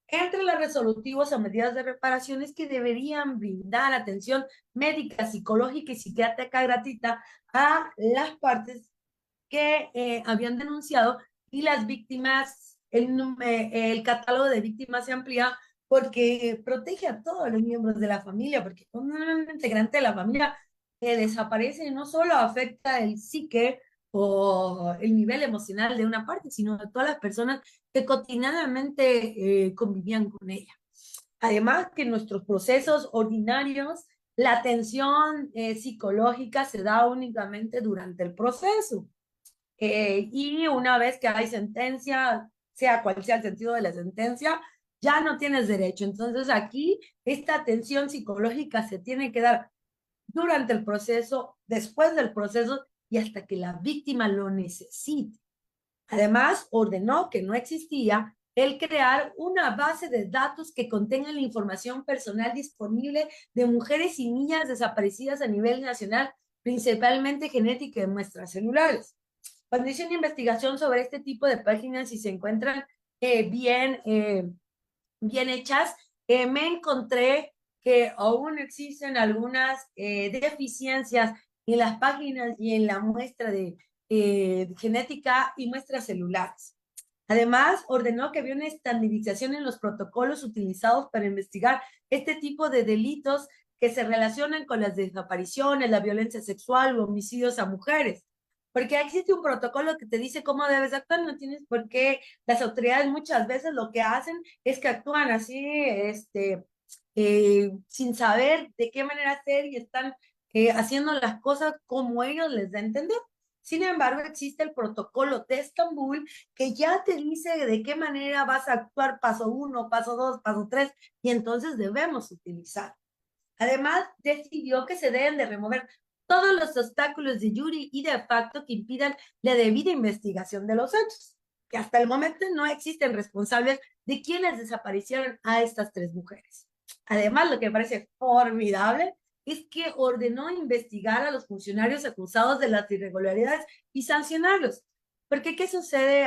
Entre los resolutivos a medidas de reparaciones que deberían brindar atención médica, psicológica y psiquiátrica gratuita a las partes que habían denunciado y las víctimas, el catálogo de víctimas se amplía porque protege a todos los miembros de la familia, porque cuando un integrante de la familia desaparece, no solo afecta el psique o el nivel emocional de una parte, sino de todas las personas que cotidianamente convivían con ella. Además que en nuestros procesos ordinarios, la atención psicológica se da únicamente durante el proceso. Y una vez que hay sentencia, sea cual sea el sentido de la sentencia, ya no tienes derecho. Entonces aquí esta atención psicológica se tiene que dar durante el proceso, después del proceso y hasta que la víctima lo necesite. Además, ordenó que no existía el crear una base de datos que contenga la información personal disponible de mujeres y niñas desaparecidas a nivel nacional, principalmente genética y muestras celulares. Cuando hice una investigación sobre este tipo de páginas y se encuentran bien hechas, me encontré que aún existen algunas deficiencias en las páginas y en la muestra de genética y muestras celulares. Además, ordenó que había una estandarización en los protocolos utilizados para investigar este tipo de delitos que se relacionan con las desapariciones, la violencia sexual o homicidios a mujeres. Porque existe un protocolo que te dice cómo debes actuar, no tienes por qué, las autoridades muchas veces lo que hacen es que actúan así, sin saber de qué manera hacer y están haciendo las cosas como ellos les da a entender. Sin embargo, existe el protocolo de Estambul que ya te dice de qué manera vas a actuar, paso 1, paso 2, paso 3, y entonces debemos utilizar. Además, decidió que se deben de remover todos los obstáculos de jure y de facto que impidan la debida investigación de los hechos, que hasta el momento no existen responsables de quienes desaparecieron a estas tres mujeres. Además, lo que me parece formidable es que ordenó investigar a los funcionarios acusados de las irregularidades y sancionarlos. Porque ¿qué sucede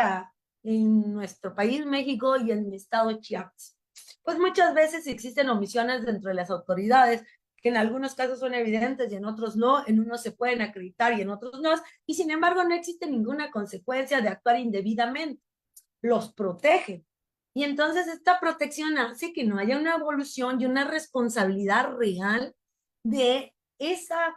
en nuestro país, México, y en mi estado Chiapas? Pues muchas veces existen omisiones dentro de las autoridades, que en algunos casos son evidentes y en otros no, en unos se pueden acreditar y en otros no, y sin embargo no existe ninguna consecuencia de actuar indebidamente. Los protegen. Y entonces esta protección hace que no haya una evolución y una responsabilidad real de esa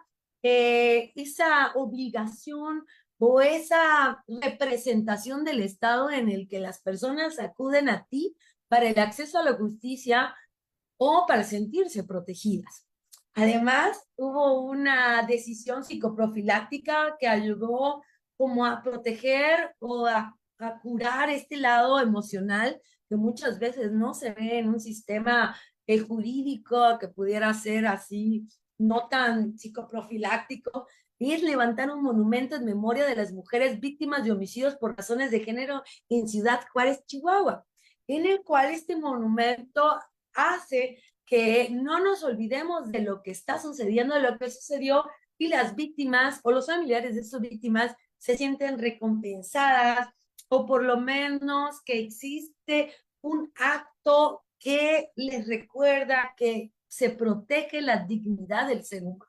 obligación o esa representación del Estado en el que las personas acuden a ti para el acceso a la justicia o para sentirse protegidas. Además, hubo una decisión psicoprofiláctica que ayudó como a proteger o a curar este lado emocional que muchas veces no se ve en un sistema jurídico que pudiera ser así, no tan psicoprofiláctico, y es levantar un monumento en memoria de las mujeres víctimas de homicidios por razones de género en Ciudad Juárez, Chihuahua, en el cual este monumento hace que no nos olvidemos de lo que está sucediendo, de lo que sucedió, y las víctimas o los familiares de esas víctimas se sienten recompensadas o por lo menos que existe un acto que les recuerda que se protege la dignidad del ser humano.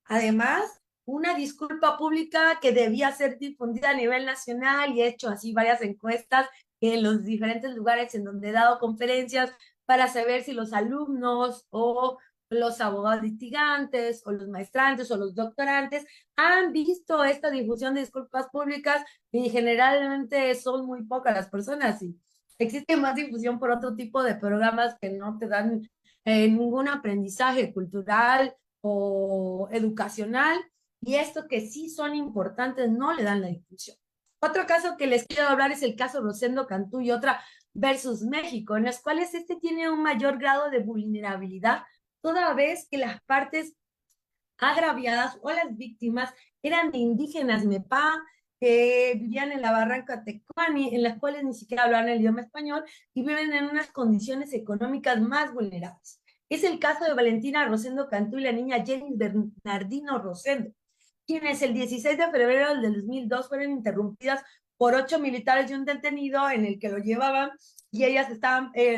Además, una disculpa pública que debía ser difundida a nivel nacional y he hecho así varias encuestas en los diferentes lugares en donde he dado conferencias para saber si los alumnos o los abogados litigantes o los maestrantes o los doctorantes han visto esta difusión de disculpas públicas y generalmente son muy pocas las personas y existe más difusión por otro tipo de programas que no te dan ningún aprendizaje cultural o educacional y esto que sí son importantes no le dan la difusión. Otro caso que les quiero hablar es el caso Rosendo Cantú y otra versus México, en los cuales este tiene un mayor grado de vulnerabilidad, toda vez que las partes agraviadas o las víctimas eran de indígenas Mepá, que vivían en la barranca Tecuani, en las cuales ni siquiera hablaban el idioma español y viven en unas condiciones económicas más vulnerables. Es el caso de Valentina Rosendo Cantú y la niña Jenny Bernardino Rosendo, quienes el 16 de febrero del 2002 fueron interrumpidas por 8 militares y un detenido en el que lo llevaban y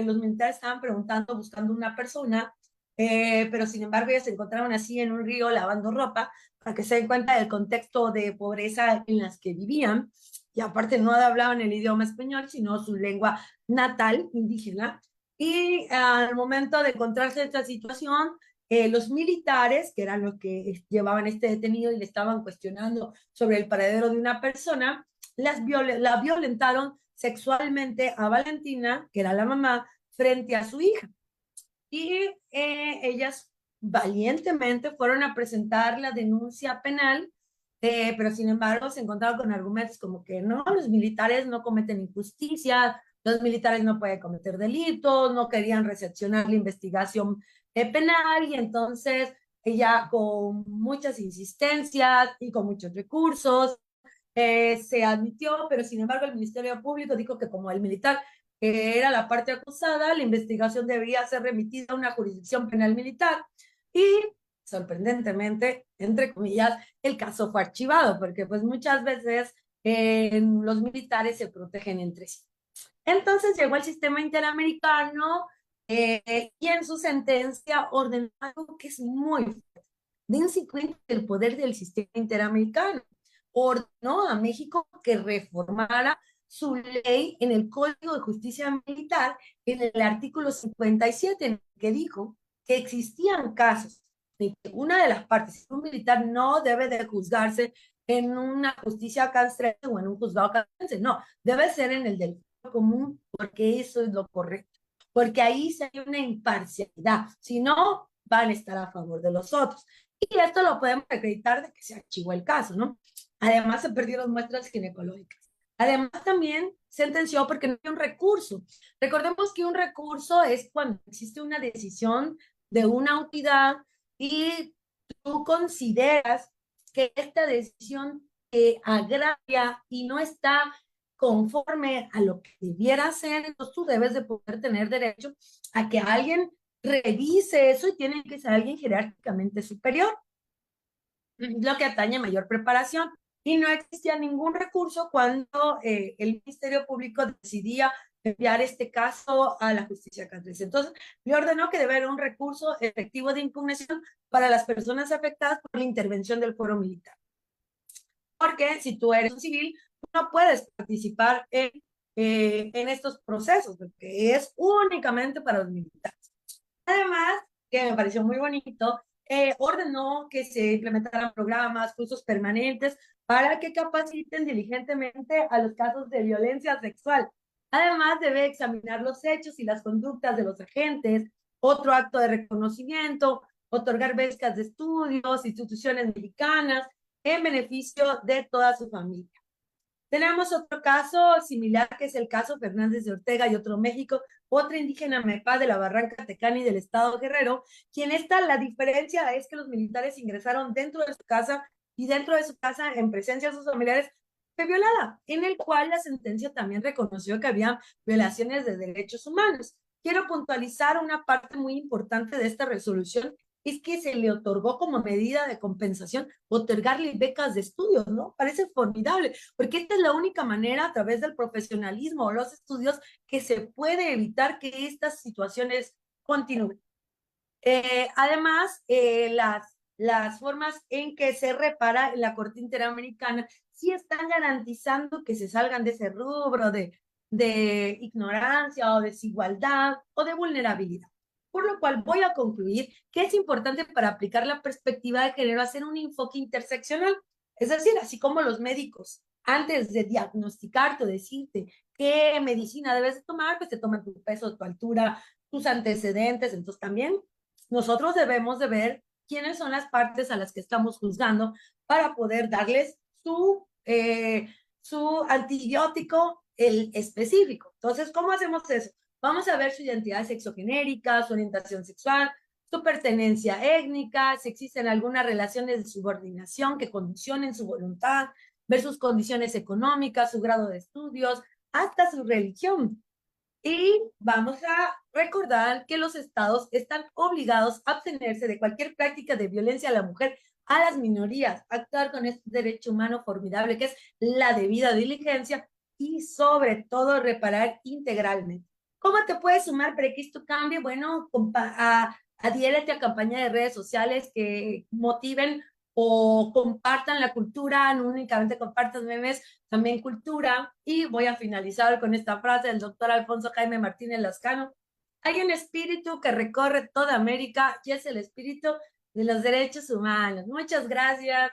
los militares estaban preguntando, buscando una persona, pero sin embargo ellas se encontraban así en un río lavando ropa para que se den cuenta del contexto de pobreza en las que vivían y aparte no hablaban el idioma español, sino su lengua natal indígena. Y al momento de encontrarse en esta situación, los militares, que eran los que llevaban este detenido y le estaban cuestionando sobre el paradero de una persona, la violentaron sexualmente a Valentina, que era la mamá, frente a su hija. Y ellas valientemente fueron a presentar la denuncia penal, pero sin embargo se encontraron con argumentos como que no, los militares no cometen injusticias, los militares no pueden cometer delitos, no querían recepcionar la investigación penal y entonces ella con muchas insistencias y con muchos recursos se admitió, pero sin embargo el Ministerio Público dijo que como el militar era la parte acusada, la investigación debía ser remitida a una jurisdicción penal militar y sorprendentemente, entre comillas, el caso fue archivado porque pues muchas veces los militares se protegen entre sí. Entonces llegó el sistema interamericano y en su sentencia ordenó algo que es muy fuerte. Dense cuenta del poder del sistema interamericano. Ordenó a México que reformara su ley en el Código de Justicia Militar en el artículo 57, en el que dijo que existían casos de que una de las partes, un militar, no debe de juzgarse en una justicia castrense o en un juzgado castrense, no, debe ser en el del común, porque eso es lo correcto, porque ahí sí hay una imparcialidad, si no, van a estar a favor de los otros. Y esto lo podemos acreditar de que se archivó el caso, ¿no? Además, se perdieron muestras ginecológicas. Además, también sentenció porque no hay un recurso. Recordemos que un recurso es cuando existe una decisión de una autoridad y tú consideras que esta decisión te agravia y no está conforme a lo que debiera ser, entonces tú debes de poder tener derecho a que alguien revise eso y tiene que ser alguien jerárquicamente superior, lo que atañe mayor preparación. Y no existía ningún recurso cuando el Ministerio Público decidía enviar este caso a la justicia castrense. Entonces, le ordenó que debe haber un recurso efectivo de impugnación para las personas afectadas por la intervención del fuero militar. Porque si tú eres un civil, no puedes participar en estos procesos, porque es únicamente para los militares. Además, que me pareció muy bonito, ordenó que se implementaran programas, cursos permanentes para que capaciten diligentemente a los casos de violencia sexual. Además, debe examinar los hechos y las conductas de los agentes, otro acto de reconocimiento, otorgar becas de estudios, instituciones mexicanas, en beneficio de toda su familia. Tenemos otro caso similar, que es el caso Fernández de Ortega y otro México, otra indígena Mepá de la Barranca Tecani del estado Guerrero, quien la diferencia es que los militares ingresaron dentro de su casa y dentro de su casa, en presencia de sus familiares, fue violada, en el cual la sentencia también reconoció que había violaciones de derechos humanos. Quiero puntualizar una parte muy importante de esta resolución, es que se le otorgó como medida de compensación otorgarle becas de estudios, ¿no? Parece formidable, porque esta es la única manera a través del profesionalismo o los estudios que se puede evitar que estas situaciones continúen. Además, las formas en que se repara en la Corte Interamericana sí están garantizando que se salgan de ese rubro de ignorancia o desigualdad o de vulnerabilidad. Por lo cual voy a concluir que es importante para aplicar la perspectiva de género hacer un enfoque interseccional. Es decir, así como los médicos, antes de diagnosticarte o decirte qué medicina debes de tomar, pues te toman tu peso, tu altura, tus antecedentes. Entonces también nosotros debemos de ver quiénes son las partes a las que estamos juzgando para poder darles su antibiótico el específico. Entonces, ¿cómo hacemos eso? Vamos a ver su identidad sexogenérica, su orientación sexual, su pertenencia étnica, si existen algunas relaciones de subordinación que condicionen su voluntad, ver sus condiciones económicas, su grado de estudios, hasta su religión. Y vamos a recordar que los estados están obligados a abstenerse de cualquier práctica de violencia a la mujer, a las minorías, actuar con este derecho humano formidable que es la debida diligencia y sobre todo reparar integralmente. ¿Cómo te puedes sumar para que esto cambie? Bueno, adhiérete a campañas de redes sociales que motiven o compartan la cultura, no únicamente compartas memes, también cultura. Y voy a finalizar con esta frase del doctor Alfonso Jaime Martínez Lascano. Hay un espíritu que recorre toda América y es el espíritu de los derechos humanos. Muchas gracias.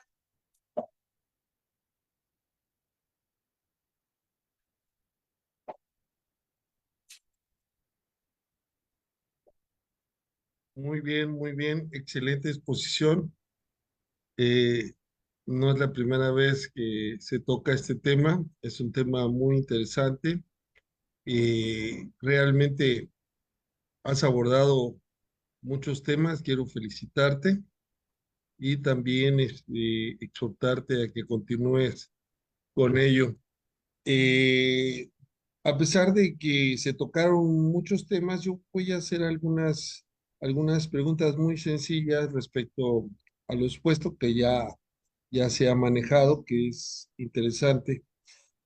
muy bien, excelente exposición. Eh, no es la primera vez que se toca este tema, es un tema muy interesante. Realmente has abordado muchos temas, quiero felicitarte y también exhortarte a que continúes con ello. Eh, a pesar de que se tocaron muchos temas, yo voy a hacer algunas preguntas muy sencillas respecto a lo expuesto que ya se ha manejado, que es interesante.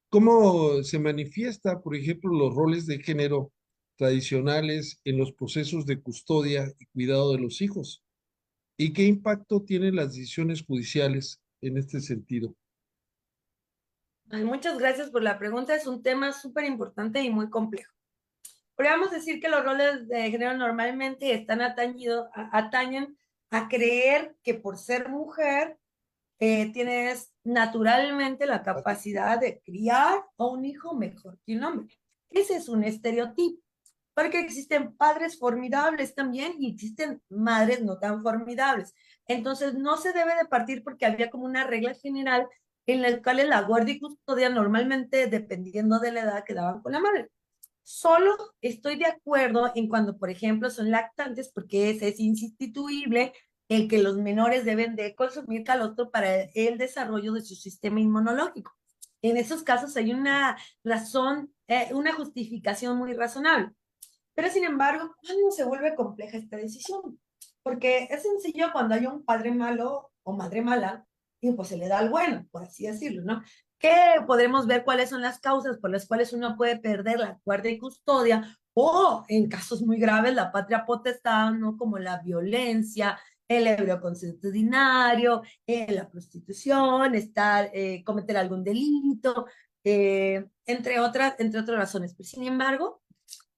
¿Cómo se manifiesta, por ejemplo, los roles de género tradicionales en los procesos de custodia y cuidado de los hijos? ¿Y qué impacto tienen las decisiones judiciales en este sentido? Ay, muchas gracias por la pregunta. Es un tema súper importante y muy complejo. Podríamos decir que los roles de género normalmente están atañen a creer que por ser mujer tienes naturalmente la capacidad de criar a un hijo mejor que un hombre. Ese es un estereotipo, porque existen padres formidables también y existen madres no tan formidables. Entonces, no se debe de partir porque había como una regla general en la cual la guardia y custodia normalmente, dependiendo de la edad, quedaban con la madre. Solo estoy de acuerdo en cuando, por ejemplo, son lactantes, porque ese es instituible el que los menores deben de consumir calostro para el desarrollo de su sistema inmunológico. En esos casos hay una razón, una justificación muy razonable. Pero sin embargo, ¿cuándo se vuelve compleja esta decisión? Porque es sencillo cuando hay un padre malo o madre mala, y pues se le da al bueno, por así decirlo, ¿no? Que podremos ver cuáles son las causas por las cuales uno puede perder la guardia y custodia, o en casos muy graves, la patria potestad, ¿no? Como la violencia, el ebrio consuetudinario, la prostitución, cometer algún delito, entre otras razones. Pero sin embargo,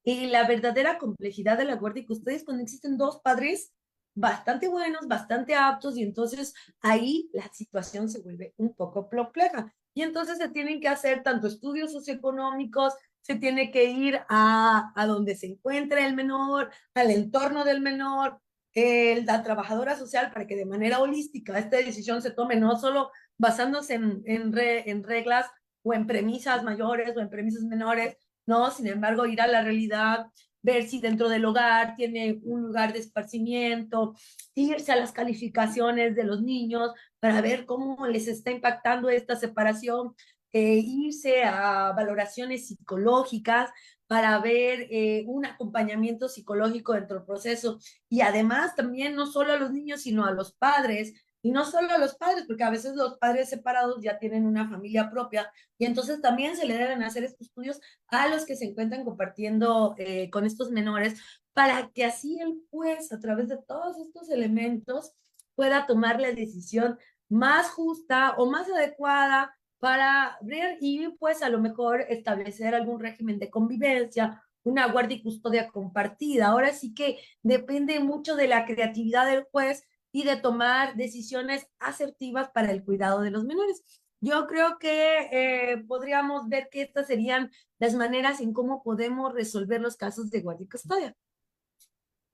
y la verdadera complejidad de la guardia y custodia es cuando existen dos padres bastante buenos, bastante aptos, y entonces ahí la situación se vuelve un poco compleja. Y entonces se tienen que hacer tanto estudios socioeconómicos, se tiene que ir a donde se encuentra el menor, al entorno del menor, la trabajadora social, para que de manera holística esta decisión se tome, no solo basándose en reglas o en premisas mayores o en premisas menores, ¿no? Sin embargo, ir a la realidad, ver si dentro del hogar tiene un lugar de esparcimiento, irse a las calificaciones de los niños para ver cómo les está impactando esta separación, irse a valoraciones psicológicas para ver un acompañamiento psicológico dentro del proceso. Y además también no solo a los niños, sino a los padres, y no solo a los padres, porque a veces los padres separados ya tienen una familia propia, y entonces también se le deben hacer estos estudios a los que se encuentran compartiendo con estos menores, para que así el juez, a través de todos estos elementos, pueda tomar la decisión más justa o más adecuada para ver y pues a lo mejor establecer algún régimen de convivencia una guardia y custodia compartida. Ahora sí que depende mucho de la creatividad del juez y de tomar decisiones asertivas para el cuidado de los menores. Yo creo que podríamos ver que estas serían las maneras en cómo podemos resolver los casos de guardia y custodia.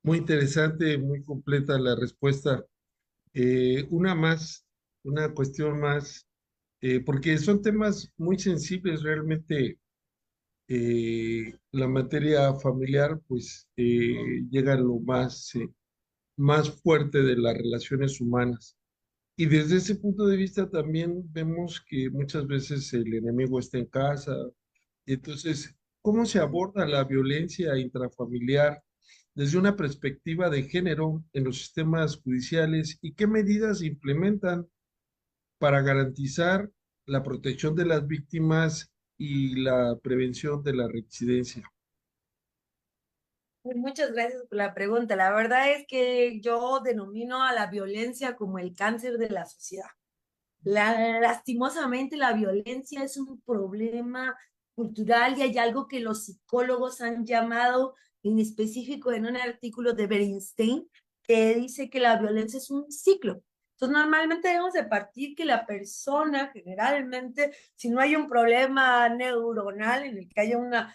Muy interesante, muy completa la respuesta. Una más, una cuestión más, porque son temas muy sensibles realmente. La materia familiar, pues, llega a lo más fuerte de las relaciones humanas. Y desde ese punto de vista también vemos que muchas veces el enemigo está en casa. Entonces, ¿cómo se aborda la violencia intrafamiliar desde una perspectiva de género en los sistemas judiciales y qué medidas implementan para garantizar la protección de las víctimas y la prevención de la reincidencia? Pues muchas gracias por la pregunta. La verdad es que yo denomino a la violencia como el cáncer de la sociedad. Lastimosamente, la violencia es un problema cultural y hay algo que los psicólogos han llamado en específico en un artículo de Bernstein que dice que la violencia es un ciclo. Entonces, normalmente debemos de partir que la persona, generalmente, si no hay un problema neuronal en el que haya una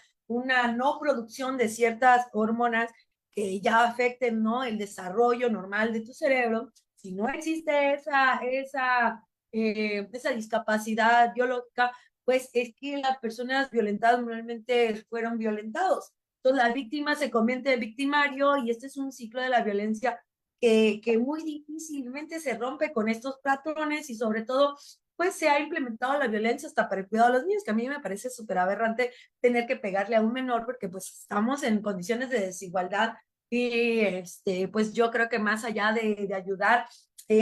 no producción de ciertas hormonas que ya afecten, ¿no?, el desarrollo normal de tu cerebro, si no existe esa discapacidad biológica, pues es que las personas violentadas normalmente fueron violentados. Entonces la víctima se convierte en victimario y este es un ciclo de la violencia que muy difícilmente se rompe con estos patrones y sobre todo pues se ha implementado la violencia hasta para el cuidado de los niños, que a mí me parece súper aberrante tener que pegarle a un menor porque pues estamos en condiciones de desigualdad y pues yo creo que más allá de ayudar,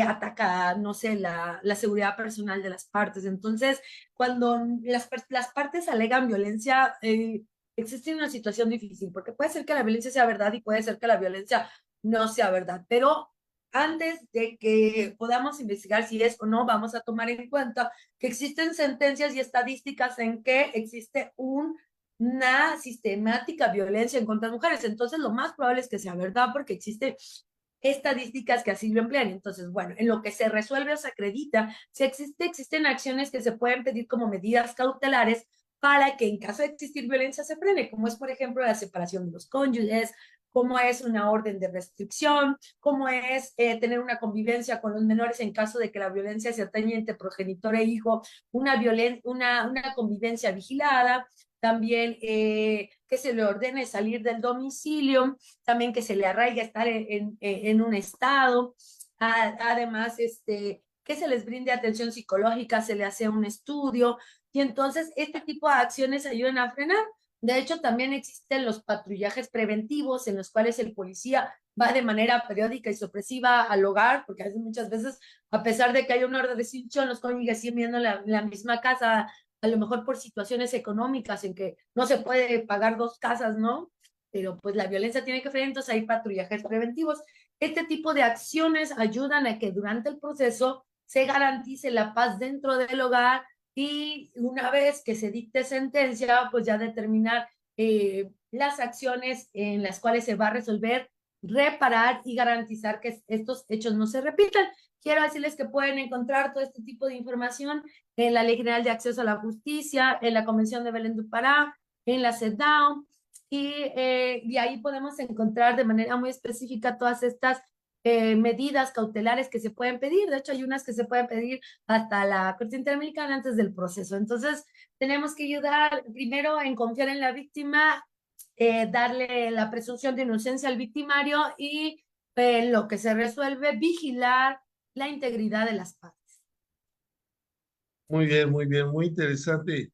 ataca, no sé, la seguridad personal de las partes. Entonces, cuando las partes alegan violencia, existe una situación difícil, porque puede ser que la violencia sea verdad y puede ser que la violencia no sea verdad, pero antes de que podamos investigar si es o no, vamos a tomar en cuenta que existen sentencias y estadísticas en que existe una sistemática violencia en contra de mujeres. Entonces, lo más probable es que sea verdad porque existe estadísticas que así lo emplean. Entonces, bueno, en lo que se resuelve o se acredita, si existen acciones que se pueden pedir como medidas cautelares para que en caso de existir violencia se frene, como es, por ejemplo, la separación de los cónyuges, como es una orden de restricción, como es tener una convivencia con los menores en caso de que la violencia se atañe entre progenitor e hijo, una convivencia vigilada, también que se le ordene salir del domicilio, también que se le arraiga estar en un estado, además, que se les brinde atención psicológica, se le hace un estudio, y entonces este tipo de acciones ayudan a frenar. De hecho, también existen los patrullajes preventivos en los cuales el policía va de manera periódica y sorpresiva al hogar, porque muchas veces, a pesar de que hay una orden de restricción, los cónyuges siguen viendo la misma casa, a lo mejor por situaciones económicas en que no se puede pagar dos casas, ¿no? Pero pues la violencia tiene que frenar, entonces hay patrullajes preventivos. Este tipo de acciones ayudan a que durante el proceso se garantice la paz dentro del hogar y una vez que se dicte sentencia, pues ya determinar las acciones en las cuales se va a resolver, reparar y garantizar que estos hechos no se repitan. Quiero decirles que pueden encontrar todo este tipo de información en la Ley General de Acceso a la Justicia, en la Convención de Belén do Pará, en la CEDAW, y ahí podemos encontrar de manera muy específica todas estas medidas cautelares que se pueden pedir. De hecho, hay unas que se pueden pedir hasta la Corte Interamericana antes del proceso. Entonces, tenemos que ayudar primero en confiar en la víctima, darle la presunción de inocencia al victimario y lo que se resuelve, vigilar la integridad de las partes. Muy bien, muy interesante.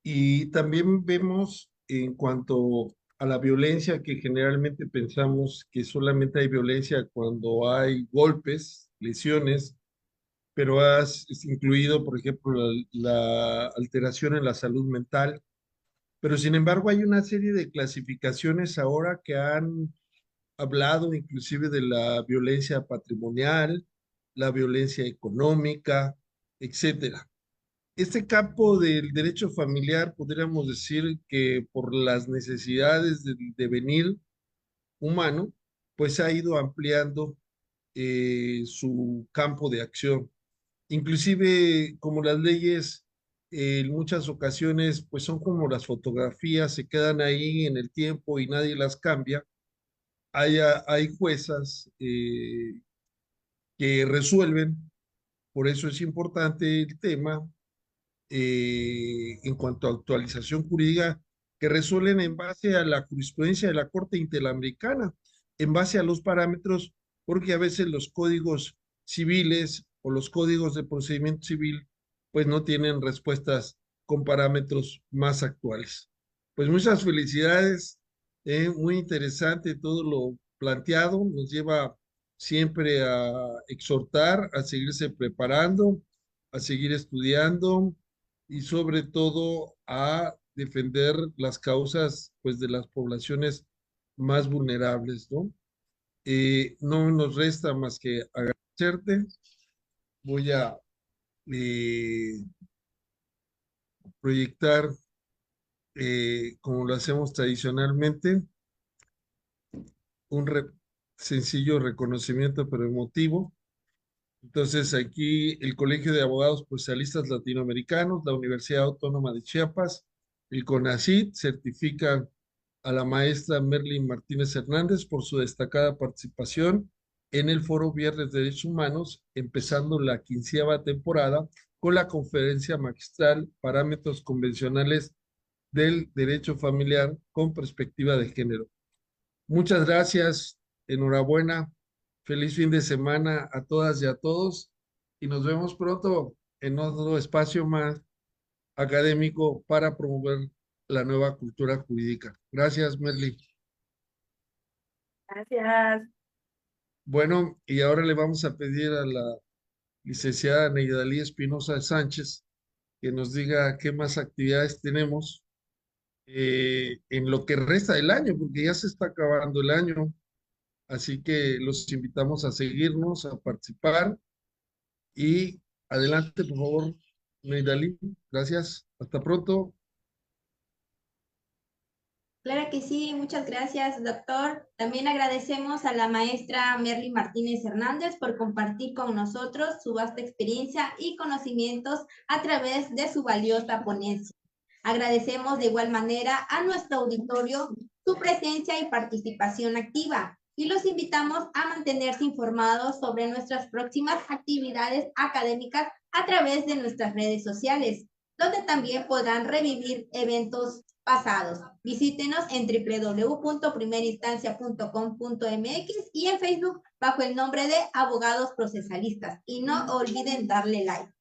Y también vemos en cuanto a la violencia que generalmente pensamos que solamente hay violencia cuando hay golpes, lesiones, pero has incluido, por ejemplo, la alteración en la salud mental. Pero sin embargo hay una serie de clasificaciones ahora que han hablado inclusive de la violencia patrimonial, la violencia económica, etcétera. Este campo del derecho familiar, podríamos decir que por las necesidades del devenir humano, pues ha ido ampliando su campo de acción. Inclusive, como las leyes en muchas ocasiones, pues son como las fotografías, se quedan ahí en el tiempo y nadie las cambia. Hay juezas que resuelven, por eso es importante el tema en cuanto a actualización jurídica, que resuelven en base a la jurisprudencia de la Corte Interamericana, en base a los parámetros, porque a veces los códigos civiles o los códigos de procedimiento civil, pues no tienen respuestas con parámetros más actuales. Pues muchas felicidades, muy interesante todo lo planteado, nos lleva siempre a exhortar, a seguirse preparando, a seguir estudiando y sobre todo a defender las causas pues de las poblaciones más vulnerables, ¿no? No nos resta más que agradecerte. Voy a eh, proyectar, como lo hacemos tradicionalmente, un sencillo reconocimiento pero emotivo. Entonces, aquí el Colegio de Abogados Procesalistas Latinoamericanos, la Universidad Autónoma de Chiapas, el CONACYT certifican a la maestra Merlin Martínez Hernández por su destacada participación en el Foro Viernes de Derechos Humanos, empezando la 15ª temporada con la conferencia magistral Parámetros Convencionales del Derecho Familiar con Perspectiva de Género. Muchas gracias, enhorabuena, feliz fin de semana a todas y a todos y nos vemos pronto en otro espacio más académico para promover la nueva cultura jurídica. Gracias, Merly. Gracias. Bueno, y ahora le vamos a pedir a la licenciada Neidalí Espinosa Sánchez que nos diga qué más actividades tenemos en lo que resta del año, porque ya se está acabando el año. Así que los invitamos a seguirnos, a participar y adelante, por favor, Neidalí. Gracias. Hasta pronto. Claro que sí, muchas gracias, doctor. También agradecemos a la maestra Merly Martínez Hernández por compartir con nosotros su vasta experiencia y conocimientos a través de su valiosa ponencia. Agradecemos de igual manera a nuestro auditorio su presencia y participación activa y los invitamos a mantenerse informados sobre nuestras próximas actividades académicas a través de nuestras redes sociales, donde también podrán revivir eventos pasados. Visítenos en www.primerinstancia.com.mx y en Facebook bajo el nombre de Abogados Procesalistas. Y no olviden darle like.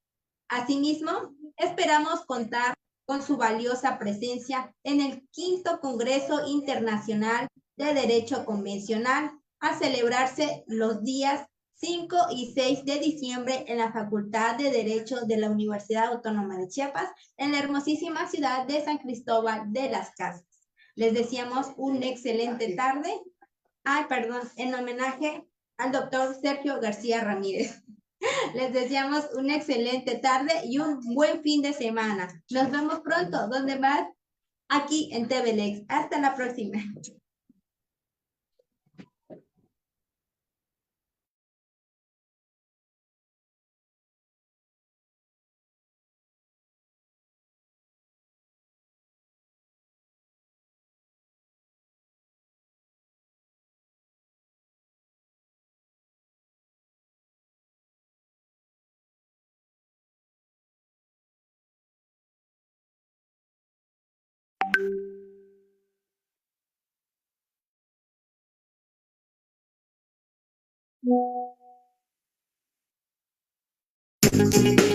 Asimismo, esperamos contar con su valiosa presencia en el 5º Congreso Internacional de Derecho Convencional a celebrarse los días 5 y 6 de diciembre en la Facultad de Derecho de la Universidad Autónoma de Chiapas, en la hermosísima ciudad de San Cristóbal de las Casas. Les deseamos una excelente tarde. En homenaje al doctor Sergio García Ramírez. Les deseamos una excelente tarde y un buen fin de semana. Nos vemos pronto. ¿Dónde más? Aquí en TVLex. Hasta la próxima. Thank you.